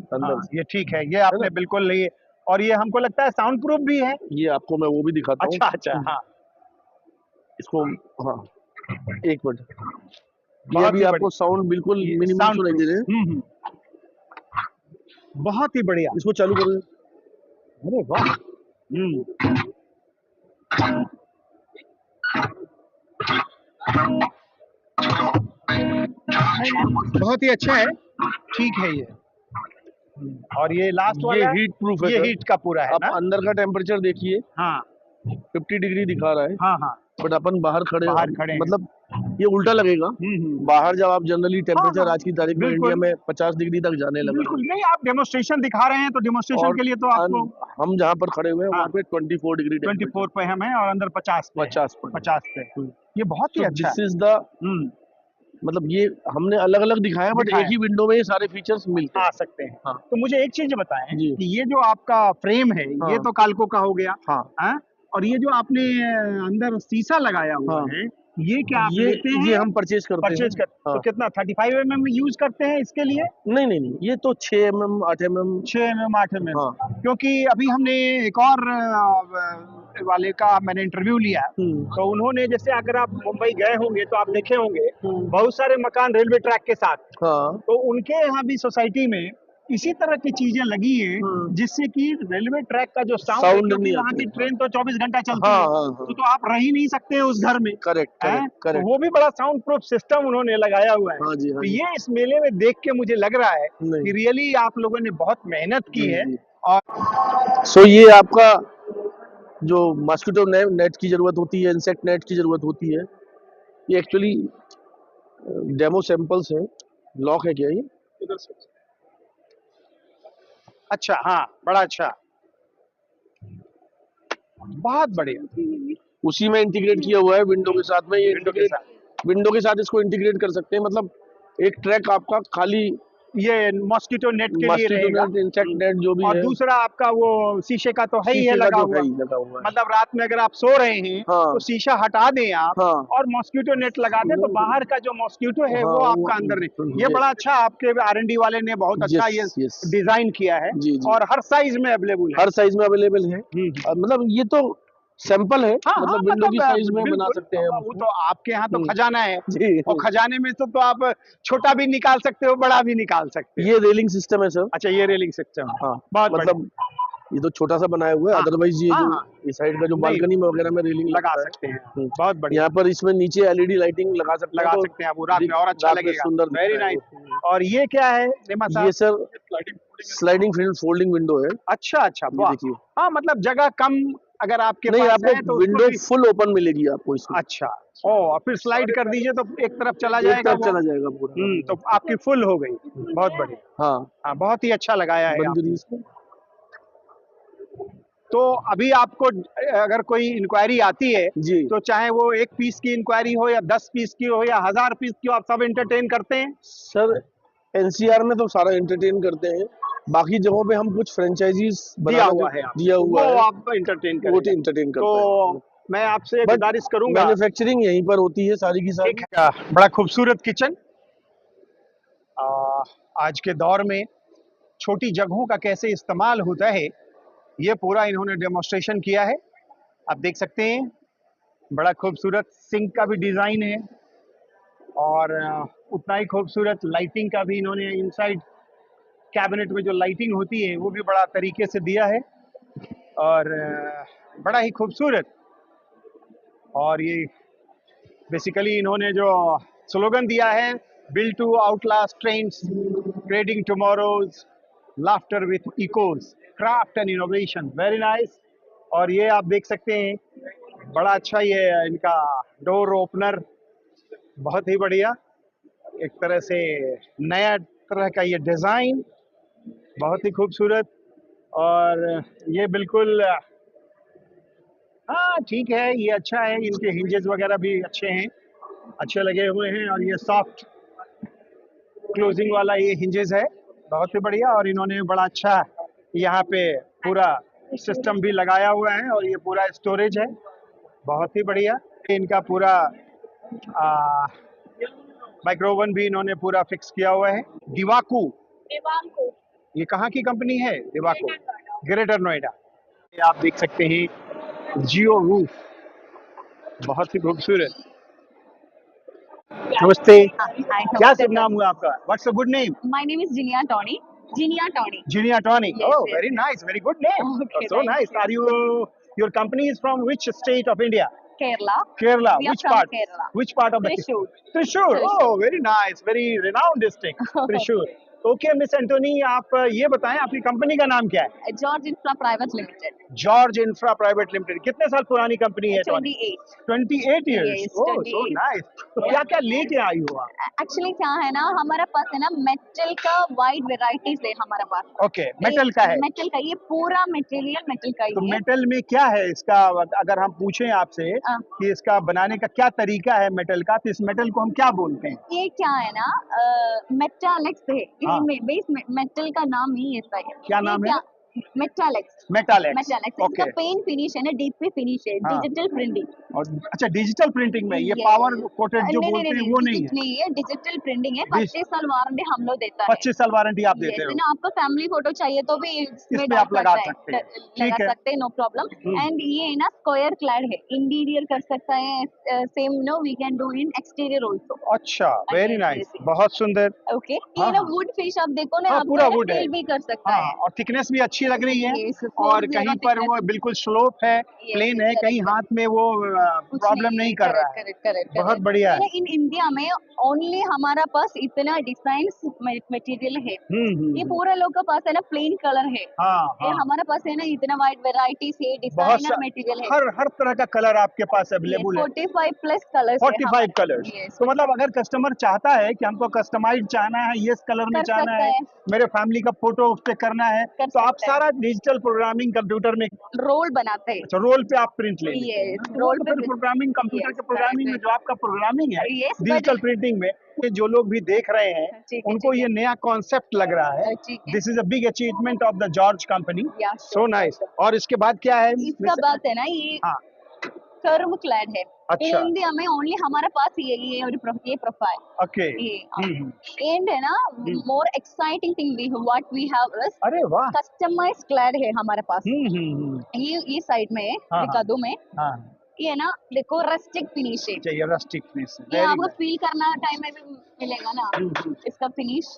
अंदर। हाँ, ये ठीक है, ये आपने बिल्कुल नहीं। और ये हमको लगता है साउंड प्रूफ भी है। ये आपको मैं वो भी दिखाता हूँ। अच्छा अच्छा, हाँ, इसको, हाँ एक मिनट, ये बहुत अभी ही आपको साउंड बिल्कुल मिनिमम sound सुनाई दे रहे हैं। बहुत ही बढ़िया। इसको चालू करो। अरे वाह। बहुत ही अच्छा है, ठीक है ये। और ये लास्ट ये वाला हीट प्रूफ है ये सर। हीट का पूरा है आप ना? अंदर का टेम्परेचर देखिए, हाँ 50 डिग्री दिखा रहा है, हाँ हाँ, बट अपन बाहर खड़े हैं। मतलब ये उल्टा लगेगा। बाहर जब आप जनरली टेम्परेचर हाँ, आज की तारीख में बिल्कुल। इंडिया में 50 डिग्री तक जाने लगा। बिल्कुल नहीं, आप डेमोन्स्ट्रेशन दिखा रहे हैं तो डेमोन्स्ट्रेशन के लिए तो आपको हम जहाँ पर खड़े हुए हैं हाँ, वहाँ पे 24 डिग्री 24 पे हम हैं और अंदर 50 पे 50 पे। ये बहुत ही अच्छा दिस इज द, मतलब ये हमने अलग अलग दिखाया बट एक ही विंडो में ये सारे फीचर्स मिलते आ सकते हैं। हाँ। तो मुझे एक चीज बताएं जी। कि ये जो आपका फ्रेम है, हाँ। ये तो काल्को का हो गया, हाँ। हाँ? और ये जो आपने अंदर शीशा लगाया हुआ हाँ। है, ये क्या आप ये लेते हैं? ये हम परचेज करते हैं। परचेज कर तो हाँ। कितना 35 mm यूज करते हैं इसके लिए? नहीं नहीं नहीं, ये तो 6 mm 8 mm। 6 mm 8 mm। हाँ। क्योंकि अभी हमने एक और वाले का मैंने इंटरव्यू लिया, तो उन्होंने जैसे अगर आप मुंबई गए होंगे तो आप देखे होंगे बहुत सारे मकान रेलवे ट्रैक के साथ, हाँ। तो उनके यहाँ भी सोसाइटी में इसी तरह की चीजें लगी हैं जिससे कि रेलवे ट्रैक का जो साउंड नहीं वहाँ की आता। ट्रेन तो 24 घंटा चलती हाँ है, हाँ हाँ। तो आप रह ही नहीं सकते हैं उस घर में। करेक्ट हैं? करेक्ट तो करेक्ट। वो भी बड़ा साउंड प्रूफ सिस्टम उन्होंने लगाया हुआ है। हाँ जी हाँ तो जी। ये इस मेले में देख के मुझे लग रहा है नहीं। कि रियली आप लोगों ने बहुत मेहनत की जी, है। जी। और सो ये आपका जो मॉस्किटो नेट की जरूरत होती है, इंसेक्ट नेट की जरूरत होती है, ये एक्चुअली डेमो सैंपल्स हैं। लॉक है क्या ये? अच्छा, हाँ, बड़ा अच्छा, बहुत बढ़िया। उसी में इंटीग्रेट किया हुआ है विंडो के साथ में। ये विंडो के साथ इसको इंटीग्रेट कर सकते हैं। मतलब एक ट्रैक आपका खाली ये मॉस्किटो नेट के लिए मॉस्किटो रहेगा। नेट, इंसेक्ट नेट जो भी और है। दूसरा आपका वो शीशे का तो है ही है शीशे का लगा जो हुआ। है ही लगा हुआ है। मतलब रात में अगर आप सो रहे हैं हाँ। तो शीशा हटा दें आप, हाँ। और मॉस्किटो नेट लगा दें, तो बाहर का जो मॉस्किटो है हाँ, वो वो आपका अंदर नहीं। ये yes। बड़ा अच्छा आपके R&D वाले ने बहुत अच्छा Yes, ये yes। डिजाइन किया है। जी, जी। और हर साइज में अवेलेबल है। हर साइज में अवेलेबल है। मतलब ये तो सैंपल है। हाँ, मतलब हाँ, विंडो की मतलब साइज में बना बिल्कुल, सकते हैं हम वो उसको। तो आपके यहाँ तो हम्म। खजाना है, जी। और खजाने में तो आप छोटा भी निकाल सकते हो, बड़ा भी निकाल सकते हो। ये रेलिंग सिस्टम है सर। अच्छा, ये रेलिंग सिस्टम। हाँ। बहुत मतलब ये तो छोटा सा बनाया हुआ है। हाँ, अदरवाइज ये हाँ, जो हाँ। इस साइड का जो नहीं, बालकनी में वगैरह में रेलिंग लगा लगता है। सकते हैं। बहुत बढ़िया, यहाँ पर इसमें नीचे एलईडी लाइटिंग लगा सकते हैं। लगा तो सकते हैं आप, रात में और अच्छा रात में लगेगा। सुंदर वेरी दिखता है नाइस। और ये क्या है नेमा साहब? ये सर स्लाइडिंग फोल्डिंग विंडो है। अच्छा अच्छा, ये वाह। देखिए। हाँ, मतलब जगह कम अगर आपके नहीं, पास आपको है तो विंडो उसको भी... फुल ओपन मिलेगी आपको इसमें। अच्छा, ओ, फिर स्लाइड कर दीजिए तो एक तरफ चला एक जाएगा तरफ वो। चला जाएगा पूरा। तो आपकी फुल हो गई। बहुत बढ़िया। हाँ। हाँ, बहुत ही अच्छा लगाया है बंद आपने। करिए इसको। तो अभी आपको अगर कोई इंक्वायरी आती है जी। तो चाहे वो 1 पीस की इंक्वायरी हो या 10 पीस की हो या 1000 पीस की हो, आप सब एंटरटेन करते हैं? सर एनसीआर में तो सारा एंटरटेन करते हैं। बाकी जगहों पे हम कुछ फ्रेंचाइजीज दिया हुआ है, वो आप एंटरटेन वो करेंगे। एंटरटेन करते तो हैं। मैं आपसे गुजारिश करूंगा। मैन्युफैक्चरिंग यहीं पर होती है सारी की सारी। ठीक है, बड़ा खूबसूरत किचन। आज के दौर में छोटी जगहों का कैसे इस्तेमाल होता है, ये पूरा इन्होंने डेमोन्स्ट्रेशन किया है। आप देख सकते हैं, बड़ा खूबसूरत सिंक का भी डिज़ाइन है, और उतना ही खूबसूरत लाइटिंग का भी इन्होंने इनसाइड कैबिनेट में जो लाइटिंग होती है वो भी बड़ा तरीके से दिया है, और बड़ा ही खूबसूरत। और ये बेसिकली इन्होंने जो स्लोगन दिया है, build to outlast trends, creating tomorrow's, laughter with echoes, craft and innovation. Very nice. और ये आप देख सकते हैं, बड़ा अच्छा ये इनका डोर ओपनर, बहुत ही बढ़िया, एक तरह से नया तरह का ये डिज़ाइन, बहुत ही खूबसूरत। और ये बिल्कुल हाँ ठीक है, ये अच्छा है। इनके हिंजेस वगैरह भी अच्छे हैं, अच्छे लगे हुए हैं, और ये सॉफ्ट क्लोजिंग वाला ये हिंजेस है, बहुत ही बढ़िया। और इन्होंने बड़ा अच्छा यहाँ पे पूरा सिस्टम भी लगाया हुआ है, और ये पूरा स्टोरेज है, बहुत ही बढ़िया। इनका पूरा माइक्रोवन भी इन्होंने पूरा फिक्स किया हुआ है। दिवाको, ये कहाँ की कंपनी है? दिवाको, ग्रेटर नोएडा। ये आप देख सकते हैं जियो रूफ, बहुत ही खूबसूरत। नमस्ते, क्या शुभ नाम हुआ आपका? What's a good name? My name is Jinia Tony. Jinia Tony. Jinia Tony. Yes, Oh, yes, very nice, very good name. Okay, So thank nice. you. Are you? Your company is from which state of India? Kerala. Kerala. We are Which from part? Kerala. Which part of the? Thrissur. Thrissur. Oh, Thrissur. very nice, very renowned district. Thrissur. Okay miss Antony, आप ये बताएं आपकी company का नाम क्या है? George Infra Private Limited. George infra private limited. कितने साल पुरानी कंपनी है? 28. 28 years. Yes, Oh, so 28. nice. तो क्या क्या लेके आई हो आप? एक्चुअली क्या है ना, हमारा पास है ना मेटल का वाइड वेराइटीज है हमारा पास। ओके, मेटल का है। मेटल का, ये पूरा मटेरियल मेटल का तो ही है। मेटल में क्या है इसका? अगर हम पूछें आपसे कि इसका बनाने का क्या तरीका है मेटल का, तो इस मेटल को हम क्या बोलते हैं? ये क्या है ना, मेटालिक्स है। हाँ। बेस मेटल का नाम ही ऐसा है। क्या नाम है? मेटालिक्स मेटालिक्स, इसका ओके। पेंट फिनिश है ना, डीप पे फिनिश है, हाँ। Digital printing. और अच्छा, डिजिटल प्रिंटिंग में ये Yes. पावर कोटेड जो नहीं बोलते हैं वो नहीं है? नहीं है, डिजिटल प्रिंटिंग है। डिस- 25 साल वारंटी हम लोग देता है। 25 साल वारंटी आप देते Yes, हो? ना आपको फैमिली फोटो चाहिए तो भी इसमें इसमें डाल आप लगा सकता सकते हैं। है, ठीक लगा है। सकते हैं, नो प्रॉब्लम। एंड ये है ना स्क्वायर क्लैड है, इंटीरियर कर सकता है, same no we can do in exterior also. अच्छा, very yes, nice, yes, yes. बहुत सुंदर। ओके, ये हाँ, ना हाँ। वुड फिश आप देखो ना, हाँ, आपको पूरा है ना वुड है। फील भी कर सकता हाँ, है। और थिकनेस भी अच्छी लग रही है। Yes, और 40 कहीं पर वो thickness। बिल्कुल स्लोप है, Yes, प्लेन yes, है, कहीं correct, हाथ में वो कुछ प्रॉब्लम नहीं कर रहा है। करेक्ट बहुत बढ़िया है। इन इंडिया में ओनली हमारा पास इतना डिजाइन मटेरियल है। ये पूरा लोग के पास है ना प्लेन कलर है। हाँ, ये हाँ। हमारे पास है ना इतना वाइड वेराइटीज है, बहुत डिजाइनर मटेरियल है। हर तरह का कलर आपके पास अवेलेबल है। 45 प्लस कलर्स 45 कलर्स। तो मतलब अगर कस्टमर चाहता है कि हमको कस्टमाइज चाहना है, ये कलर में कर चाहना सकता है, है। मेरे फैमिली का फोटो उस पे करना है, कर तो आप सकता है। सारा डिजिटल प्रोग्रामिंग कंप्यूटर में, रोल बनाते हैं। अच्छा, रोल पे आप प्रिंट ले लेते हैं। Yes, तो वो रोल तो पे फिर प्रोग्रामिंग, कंप्यूटर Yes, के प्रोग्रामिंग में correct, जो आपका प्रोग्रामिंग है Yes, डिजिटल but प्रिंटिंग में, ये जो लोग भी देख रहे हैं ठीक है, उनको ठीक ये है। नया कॉन्सेप्ट लग रहा है। ठीक है। This is a big achievement of the George company. Yeah, so sure, nice. sure. और इसके बाद क्या है? इसका बात है ना, ये हाँ, कर्व क्लैड है। अच्छा। इन इंडिया में ओनली हमारे पास ये प्रोफाइल। ओके। ये एंड है ना, more exciting thing we what we have is अरे वाह। कस्टमाइज्ड क्लैड है हमारे पास। हम्म। ये साइड में है, हाँ, दिखा दूं मैं। हाँ, ये है ना, देखो रस्टिक फिनिश है। चाहिए रस्टिक फिनिश। ये आपको फील करना टाइम में भी मिलेगा ना इसका फिनिश।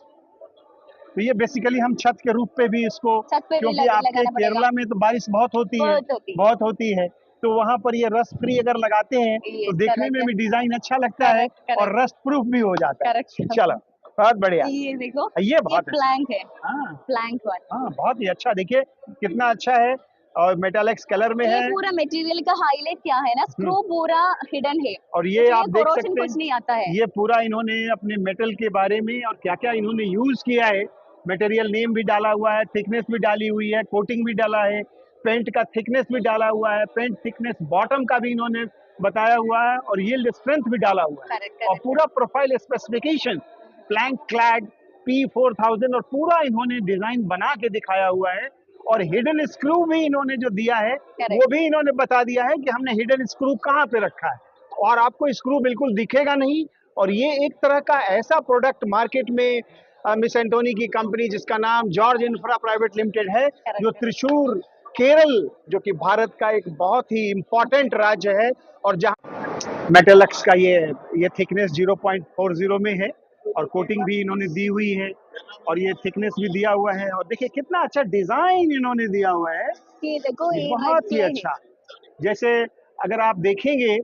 तो ये बेसिकली हम छत के रूप पे भी इसको, छत पे भी क्योंकि आपके लगाना पड़ेगा। केरला में तो बारिश बहुत होती है, बहुत होती है, तो वहाँ पर ये रस्ट फ्री अगर लगाते हैं तो देखने में भी डिजाइन अच्छा लगता है और रस्ट प्रूफ भी हो जाता है। करेक्ट। चलो, बहुत बढ़िया। ये देखो, ये बहुत प्लैंक है, हाँ, प्लैंक वन। हाँ, बहुत ही अच्छा। देखिए कितना अच्छा है, और मेटालिक्स कलर में ये है। पूरा मटेरियल का हाईलाइट क्या है ना, स्क्रू पूरा हिडन है और ये आप देख corrosion सकते कुछ नहीं आता हैं, है। ये पूरा इन्होंने अपने मेटल के बारे में और क्या क्या इन्होंने यूज किया है, मटेरियल नेम भी डाला हुआ है, थिकनेस भी डाली हुई है, कोटिंग भी डाला है, पेंट का थिकनेस भी डाला हुआ है, पेंट थिकनेस बॉटम का भी इन्होंने बताया हुआ है, और यील्ड स्ट्रेंथ भी डाला हुआ है। और पूरा profile specification Planck clad P4000 और पूरा इन्होंने डिजाइन बना के दिखाया हुआ है। और हिडन स्क्रू भी इन्होंने जो दिया है वो भी इन्होंने बता दिया है कि हमने हिडन स्क्रू कहाँ पे रखा है, और आपको स्क्रू बिल्कुल दिखेगा नहीं। और ये एक तरह का ऐसा प्रोडक्ट मार्केट में मिस एंटोनी की कंपनी जिसका नाम जॉर्ज इंफ्रा प्राइवेट लिमिटेड है, जो त्रिशूर केरल, जो कि भारत का एक बहुत ही इम्पोर्टेंट राज्य है, और जहाँ मेटालक्स का ये थिकनेस 0.40 में है, और कोटिंग भी इन्होंने दी हुई है, और ये थिकनेस भी दिया हुआ है। और देखिए कितना अच्छा डिजाइन इन्होंने दिया हुआ है, ये देखो, ये बहुत ही अच्छा। जैसे अगर आप देखेंगे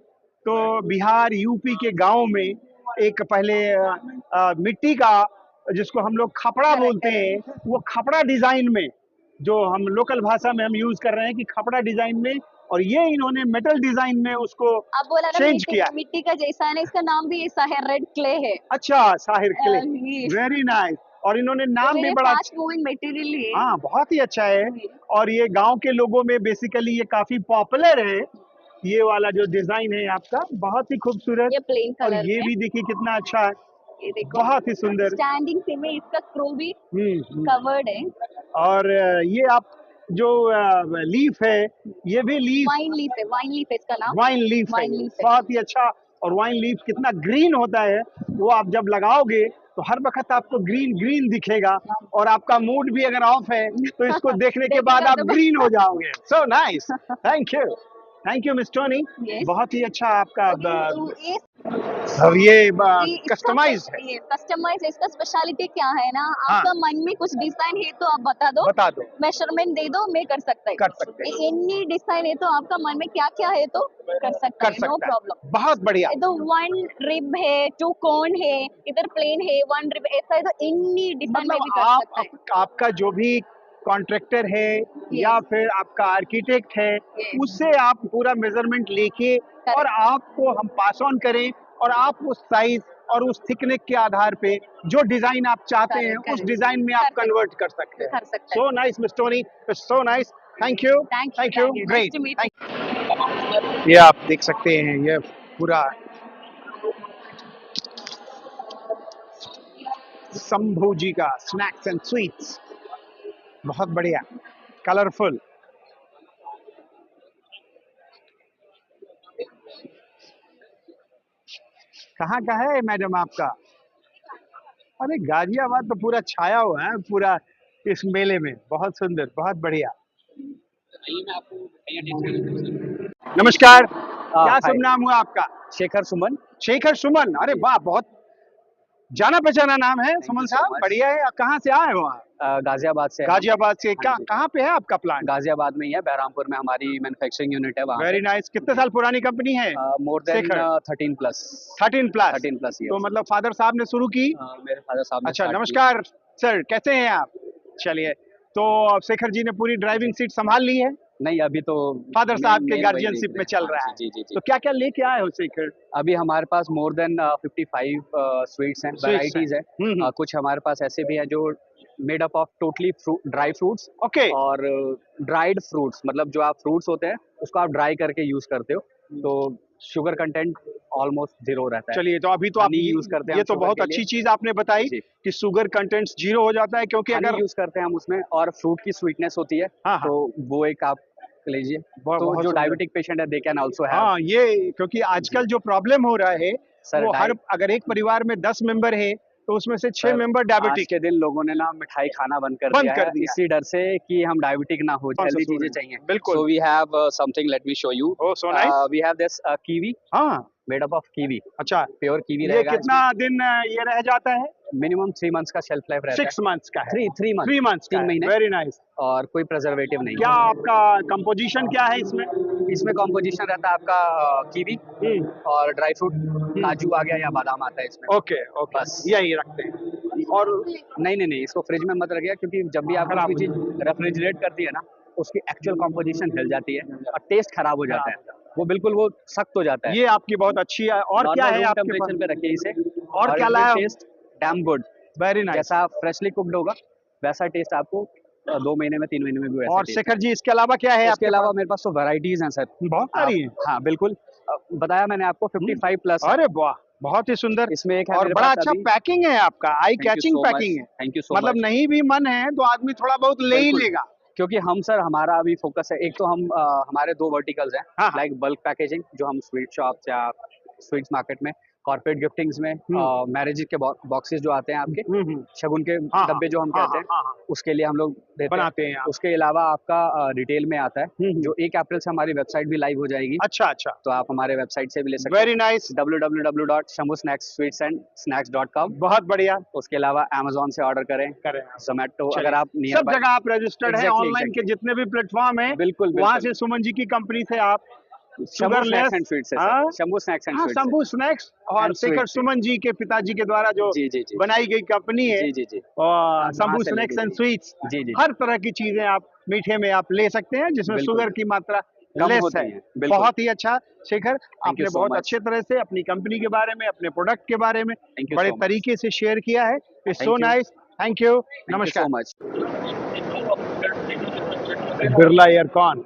तो बिहार यूपी के गांव में एक पहले मिट्टी का, जिसको हम लोग खपड़ा बोलते हैं, वो खपड़ा डिजाइन में, जो हम लोकल भाषा में हम यूज कर रहे हैं कि खपड़ा डिजाइन में, और ये इन्होंने मेटल डिजाइन में उसको आप बोला ना चेंज किया। मिट्टी का जैसा है ना, इसका नाम भी ऐसा है, रेड क्ले है। अच्छा, साहिर क्ले, ये वेरी नाइस। और इन्होंने नाम भी बड़ा फास्ट मूविंग मटेरियल है। हाँ, बहुत ही अच्छा है। और ये गांव के लोगों में बेसिकली ये काफी पॉपुलर है, ये वाला जो डिजाइन है आपका, बहुत ही खूबसूरत। ये प्लेन और कलर ये भी देखिए कितना अच्छा है, ये देखो बहुत ही सुंदर। स्टैंडिंग से में इसका स्क्रू भी कवर्ड है। और ये आप जो लीफ है, ये भी लीफ, वाइन लीफ है इसका नाम। वाइन लीफ है, बहुत ही अच्छा। और वाइन लीफ कितना ग्रीन होता है, वो आप जब लगाओगे तो हर वक्त आपको ग्रीन ग्रीन दिखेगा, और आपका मूड भी अगर ऑफ है तो इसको देखने के बाद आप ग्रीन हो जाओगे। सो nice, thank you miss Tony, बहुत ही अच्छा आपका। अब ये कस्टमाइज है। कस्टमाइज इसका स्पेशलिटी क्या है ना, आपका मन में कुछ डिजाइन है तो आप बता दो, मेजरमेंट दे दो, मैं कर सकता है। एनी डिजाइन है तो आपका मन में क्या क्या है तो कर सकता है, नो प्रॉब्लम। बहुत बढ़िया। तो 1 रिब है, 2 कोन है, इधर प्लेन है, 1 रिब, ऐसा है तो एनी डिजाइन में भी कर सकता है। आपका जो भी कॉन्ट्रैक्टर है या फिर आपका आर्किटेक्ट है, उससे आप पूरा मेजरमेंट लेके और आपको हम पास ऑन करें, और आप उस साइज और उस थिकनेस के आधार पे जो डिजाइन आप चाहते हैं उस डिजाइन में आप कन्वर्ट कर सकते हैं। So nice miss Tony, so nice, thank you, great. ये आप देख सकते हैं, ये पूरा शंभू जी का स्नैक्स एंड स्वीट्स, बहुत बढ़िया। कलरफुल। कहाँ का है मैडम आपका? अरे गाजियाबाद तो पूरा छाया हुआ है पूरा इस मेले में। बहुत सुंदर, बहुत बढ़िया। नमस्कार, क्या शुभ नाम हुआ आपका? शेखर सुमन। शेखर सुमन, अरे वाह, बहुत जाना पहचाना नाम है सुमन साहब, बढ़िया है। कहाँ से आए हो आप? गाजियाबाद से। गाजियाबाद से। क्या कहाँ पे है आपका प्लांट? गाजियाबाद में ही है, बहरामपुर में हमारी मैन्युफैक्चरिंग यूनिट है वहाँ। Very nice. कितने साल पुरानी कंपनी है? More than 13 plus. 13 plus. 13 plus. तो मतलब फादर साहब ने शुरू की? मेरे फादर साहब ने। अच्छा, नमस्कार सर, कैसे हैं आप? चलिए, तो शेखर जी ने पूरी ड्राइविंग सीट संभाल ली है? नहीं, अभी तो फादर साहब के गार्जियनशिप में चल रहा है। जी जी जी। तो क्या क्या लेके आए हो शेखर? अभी हमारे पास मोर देन 55 स्वीट्स हैं, वैरायटीज है। कुछ हमारे पास ऐसे भी है जो made up of totally dry fruits. Okay. और ड्राइड फ्रूट्स, मतलब जो आप फ्रूट्स होते हैं उसको आप ड्राई करके यूज करते हो, तो शुगर कंटेंट ऑलमोस्ट जीरो रहता है। चलिए, तो अभी तो आप यूज करते हैं। ये तो बहुत अच्छी चीज आपने बताई कि शुगर कंटेंट्स जीरो हो जाता है, क्योंकि अगर यूज करते हैं हम उसमें और फ्रूट की स्वीटनेस होती है। हाँ, तो वो एक आप लीजिए, तो जो डायबिटिक पेशेंट है दे कैन आल्सो हैव। हाँ, ये क्योंकि आजकल जो प्रॉब्लम हो रहा है वो अगर एक परिवार में 10 मेंबर है तो उसमें से 6 मेंबर डायबिटिक। आज के दिन लोगों ने ना मिठाई खाना बंद कर दिया है इसी डर से कि हम डायबिटिक ना हो, हेल्दी चीजें चाहिए। बिल्कुल। So we have something, let me show you. Oh, so nice. We have this kiwi. हाँ, मेड अप ऑफ कीवी। अच्छा, प्योर कीवी ये रहेगा। कितना दिन ये रह जाता है? मिनिमम 3 मंथ्स का शेल्फ लाइफ रहता है। 6 मंथ्स का है। 3 मंथ्स 3 महीने। Very nice. और कोई प्रिजर्वेटिव नहीं। क्या आपका कंपोजिशन क्या है इसमें? इसमें कंपोजिशन रहता है आपका कीवी और ड्राई फ्रूट, काजू आ गया या बादाम आता है इसमें। ओके ओके, बस यही रखते हैं। और नहीं, इसको फ्रिज में मत रखिए, क्योंकि जब भी आप कोई चीज रेफ्रिजरेट करती है ना, उसकी एक्चुअल कंपोजिशन हिल जाती है और टेस्ट खराब हो जाता है, वो बिल्कुल वो सख्त हो जाता है। ये आपकी बहुत अच्छी है। और क्या है आपके टेम्परेचर पे रखिए इसे। और क्या लाया? Taste damn good, very nice. जैसा फ्रेशली कुक्ड होगा वैसा टेस्ट आपको 2 महीने में 3 महीने में भी वैसा। और शेखर जी, इसके अलावा क्या है? इसके अलावा मेरे पास तो वैरायटीज हैं सर, बहुत सारी हैं। हाँ बिल्कुल, बताया मैंने आपको 55 प्लस। अरे वाह, बहुत ही सुंदर। इसमें एक है और बड़ा अच्छा पैकिंग है आपका, आई कैचिंग पैकिंग है। थैंक यू सो मतलब नहीं भी मन है तो आदमी थोड़ा बहुत ले ही लेगा। क्योंकि हम सर, हमारा अभी फोकस है, एक तो हम हमारे 2 वर्टिकल्स हैं, लाइक बल्क पैकेजिंग जो हम स्वीट शॉप्स या स्वीट्स मार्केट में, कॉर्पोरेट गिफ्टिंग्स में, मैरिज के बॉक्सेस जो आते हैं आपके, शगुन के डब्बे जो हम कहते हैं, उसके लिए हम लोग बनाते हैं। उसके अलावा आपका रिटेल में आता है, जो 1 अप्रैल से हमारी वेबसाइट भी लाइव हो जाएगी। अच्छा, तो आप हमारे वेबसाइट से भी ले सकते हैं। Very nice. www.shambhusnackssweetsandssnacks.com। बहुत बढ़िया। उसके अलावा अमेज़न से ऑर्डर करें, जोमेटो, अगर आप सब जगह आप रजिस्टर्ड है, ऑनलाइन के जितने भी प्लेटफॉर्म है, बिल्कुल वहाँ से सुमन जी की कंपनी से आप शुगरलेस एंड स्वीट्स है, Shambhu snacks and sweets. Shambhu snacks और शेखर सुमन जी के पिताजी के द्वारा जो बनाई गई कंपनी है, और शंभू स्नैक्स एंड स्वीट्स। हर तरह की चीजें आप मीठे में आप ले सकते हैं जिसमें शुगर की मात्रा लेस है। बहुत ही अच्छा शेखर, आपने बहुत अच्छे तरह से अपनी कंपनी के बारे में, अपने प्रोडक्ट के बारे में बड़े तरीके से शेयर किया है। It's so nice. Thank you. नमस्कार। बिरला एयरकॉन,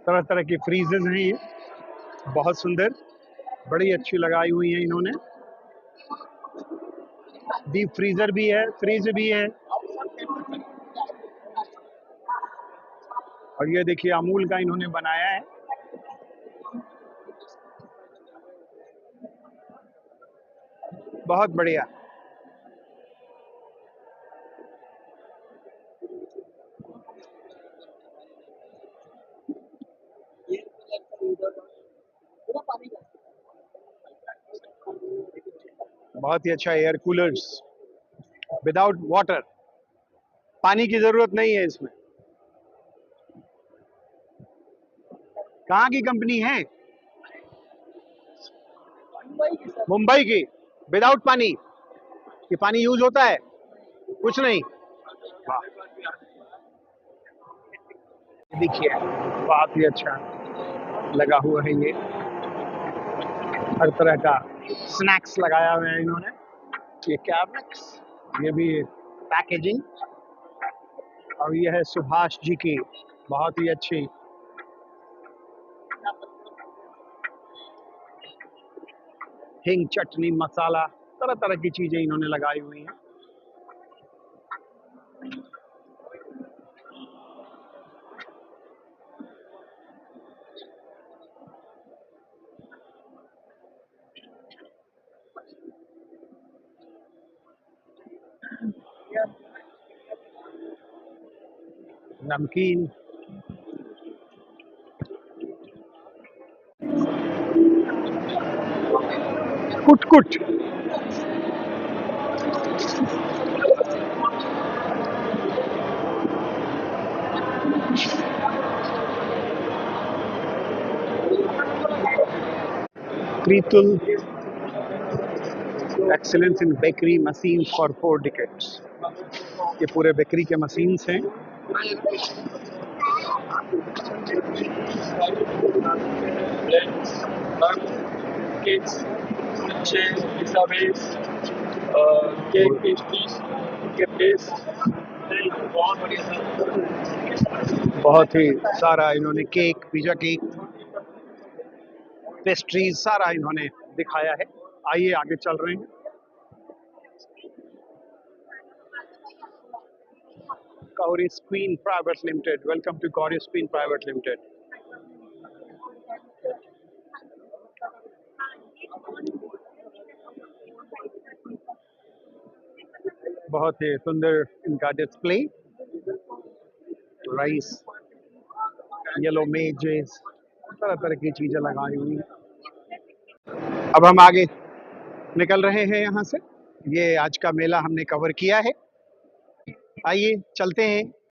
तरह तरह की फ्रीजेस हैं ये, बहुत सुंदर, बड़ी अच्छी लगाई हुई है इन्होंने। डीप फ्रीजर भी है, फ्रीज भी है। और ये देखिए अमूल का इन्होंने बनाया है। बहुत बढ़िया। बहुत ही अच्छा एयर कूलर्स विदाउट वाटर, पानी की जरूरत नहीं है इसमें। कहाँ की कंपनी है? मुंबई की। विदाउट पानी, ये पानी यूज होता है? कुछ नहीं। देखिए बहुत ही अच्छा लगा हुआ है ये, हर तरह का स्नैक्स लगाया हुआ है इन्होंने। ये कैबिनेट्स, ये भी पैकेजिंग, और ये है सुभाष जी की बहुत ही अच्छी हिंग, चटनी, मसाला, तरह तरह की चीजें इन्होंने लगाई हुई हैं। नमकीन, कुट-कुट, Kritul, excellence in bakery machine for 4 decades. ये पूरे बेकरी के मशीन्स हैं। cakes, milkshake, pizza base, cake pastries, cake base. बहुत ही सारा इन्होंने केक, पिज़्ज़ा केक, पेस्ट्रीज सारा इन्होंने दिखाया है। आइए आगे चल रहे हैं। Gauri Screen Private Limited. Welcome to Gauri Screen Private Limited. बहुत ही सुंदर इनका डिस्प्ले, राइस, येलो मेजेस, तरह तरह की चीजें लगाई हुई। अब हम आगे निकल रहे हैं यहाँ से। ये आज का मेला हमने कवर किया है। आइए चलते हैं